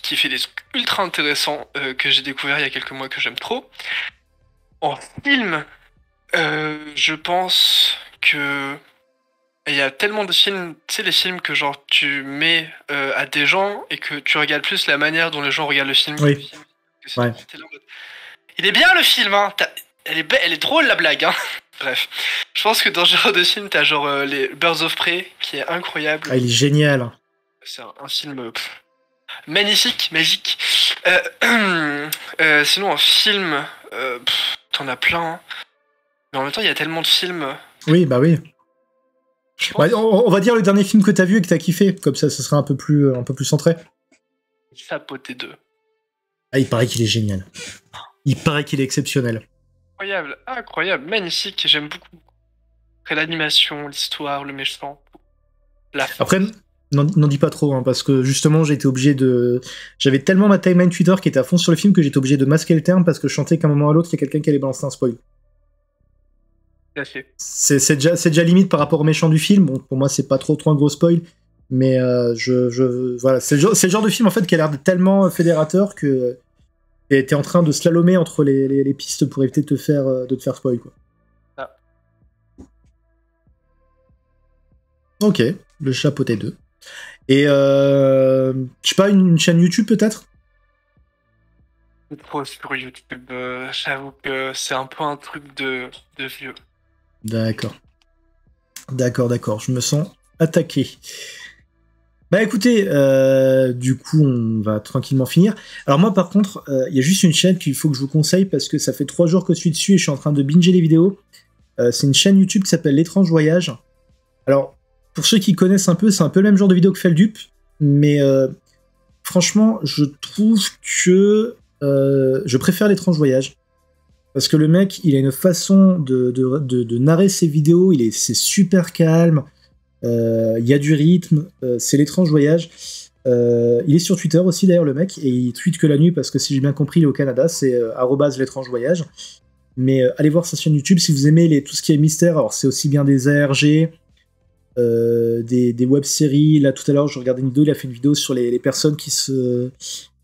qui fait des trucs ultra intéressants que j'ai découvert il y a quelques mois, que j'aime trop. En film, je pense que il y a tellement de films, tu sais, les films que genre tu mets à des gens et que tu regardes plus la manière dont les gens regardent le film. Oui. Ouais. Il est bien le film, hein. Elle est drôle la blague, hein. Bref, je pense que dans ce genre de film, t'as genre les Birds of Prey, qui est incroyable. Ah, il est génial. C'est un film magnifique, magique. Sinon, en film, t'en as plein. Hein. Mais en même temps, il y a tellement de films. Oui, bah oui. On va dire le dernier film que t'as vu et que t'as kiffé, comme ça sera un peu plus centré. Sapoté 2. Ah, il paraît qu'il est génial. Il paraît qu'il est exceptionnel. Incroyable, magnifique, j'aime beaucoup. Après l'animation, l'histoire, le méchant, la fin. Après, n'en dis pas trop, hein, parce que justement, j'avais tellement ma timeline Twitter qui était à fond sur le film que j'étais obligé de masquer le terme parce que je sentais qu'à un moment à l'autre, il y a quelqu'un qui allait balancer un spoil. C'est déjà limite par rapport au méchant du film. Bon, pour moi, c'est pas trop un gros spoil, mais voilà, c'est le genre de film en fait qui a l'air tellement fédérateur que t'es en train de slalomer entre les pistes pour éviter de te faire spoil, quoi. Ah. Ok, le chapeauté 2. Et je sais pas, une chaîne YouTube peut-être? Trop sur YouTube, j'avoue que c'est un peu un truc de vieux. D'accord, je me sens attaqué. Bah écoutez, du coup on va tranquillement finir. Alors moi par contre, il y a juste une chaîne qu'il faut que je vous conseille parce que ça fait 3 jours que je suis dessus et je suis en train de binger les vidéos. C'est une chaîne YouTube qui s'appelle L'Étrange Voyage. Alors, pour ceux qui connaissent un peu, c'est un peu le même genre de vidéo que Feldup, mais franchement, je trouve que je préfère L'Étrange Voyage. Parce que le mec, il a une façon de narrer ses vidéos, c'est super calme, il y a du rythme, c'est L'Étrange Voyage. Il est sur Twitter aussi d'ailleurs le mec, et il tweete que la nuit parce que si j'ai bien compris, il est au Canada, c'est @L'Étrange Voyage. Mais allez voir sa chaîne YouTube si vous aimez tout ce qui est mystère. Alors c'est aussi bien des ARG, des web-séries. Là, tout à l'heure, je regardais une vidéo, il a fait une vidéo sur les personnes qui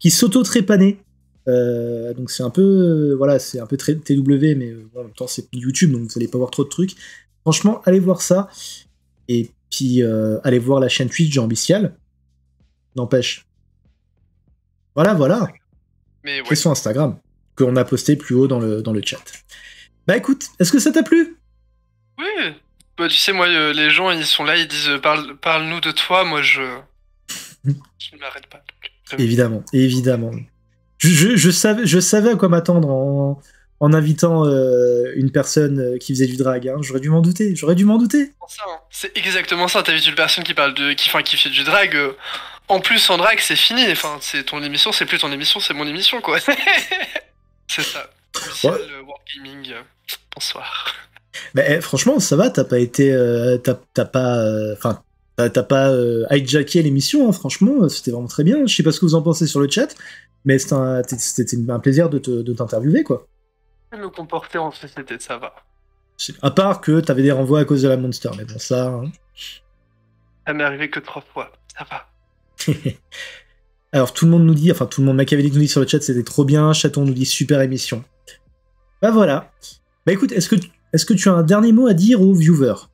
s'auto-trépanaient. Donc c'est un peu voilà, c'est un peu très TW, mais bon, en même temps c'est YouTube, donc vous allez pas voir trop de trucs. Franchement, allez voir ça. Et puis allez voir la chaîne Twitch Jean Bestial. N'empêche. Voilà. Mais Qui est ouais. sur Instagram, qu'on a posté plus haut dans le chat. Bah écoute, est-ce que ça t'a plu? Oui. Bah, tu sais, moi, les gens, ils sont là, ils disent parle-nous de toi. Moi, je ne m'arrête pas. Évidemment. Je savais à quoi m'attendre en invitant une personne qui faisait du drag. Hein. J'aurais dû m'en douter. C'est exactement ça. T'as vu une personne qui parle qui fait du drag. En plus, en drag, c'est fini. Enfin, c'est ton émission, c'est plus ton émission, c'est mon émission, quoi. C'est ça. Ouais. Wargaming. Bonsoir. Mais franchement, ça va. T'as pas été, t'as pas hijacké l'émission. Hein, franchement, c'était vraiment très bien. Je sais pas ce que vous en pensez sur le chat, mais c'était un plaisir de t'interviewer, quoi. Me comporter en société, ça va. À part que t'avais des renvois à cause de la Monster, mais bon, ça. Hein. Ça m'est arrivé que 3 fois, ça va. Alors tout le monde machiavélique nous dit sur le chat c'était trop bien, Chaton nous dit super émission. Bah voilà. Bah écoute, est-ce que tu as un dernier mot à dire aux viewers?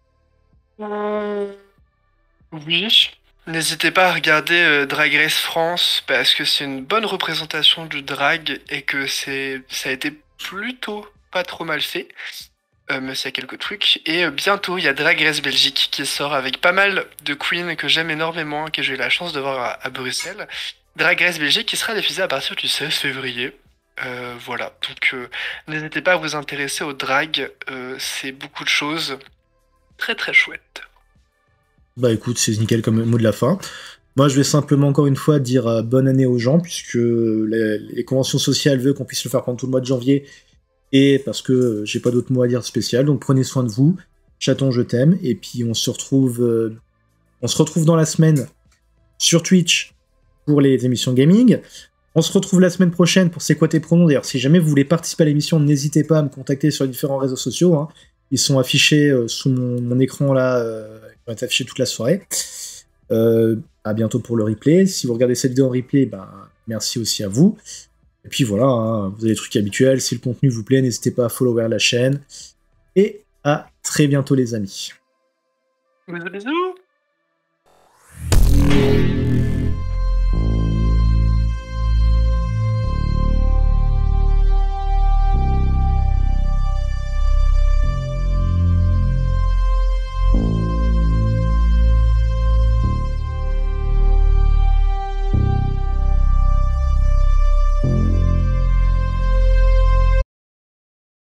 Oui. N'hésitez pas à regarder Drag Race France parce que c'est une bonne représentation du drag et que ça a été plutôt pas trop mal fait. Mais il y a quelques trucs. Et bientôt, il y a Drag Race Belgique qui sort avec pas mal de queens que j'aime énormément, que j'ai eu la chance de voir à Bruxelles. Drag Race Belgique qui sera diffusé à partir du 16 février. Voilà. Donc, n'hésitez pas à vous intéresser au drag. C'est beaucoup de choses très très chouettes. Bah écoute, c'est nickel comme mot de la fin. Moi, je vais simplement encore une fois dire bonne année aux gens, puisque les conventions sociales veulent qu'on puisse le faire pendant tout le mois de janvier. Et parce que j'ai pas d'autre mot à dire spécial, donc prenez soin de vous. Chaton, je t'aime. Et puis on se retrouve dans la semaine sur Twitch pour les émissions gaming. On se retrouve la semaine prochaine pour C'est quoi tes pronoms. D'ailleurs, si jamais vous voulez participer à l'émission, n'hésitez pas à me contacter sur les différents réseaux sociaux. Hein. Ils sont affichés sous mon écran là, ils vont être affichés toute la soirée. À bientôt pour le replay. Si vous regardez cette vidéo en replay, ben, merci aussi à vous. Et puis voilà, hein, vous avez les trucs habituels. Si le contenu vous plaît, n'hésitez pas à follower la chaîne. Et à très bientôt les amis. Bisous bisous.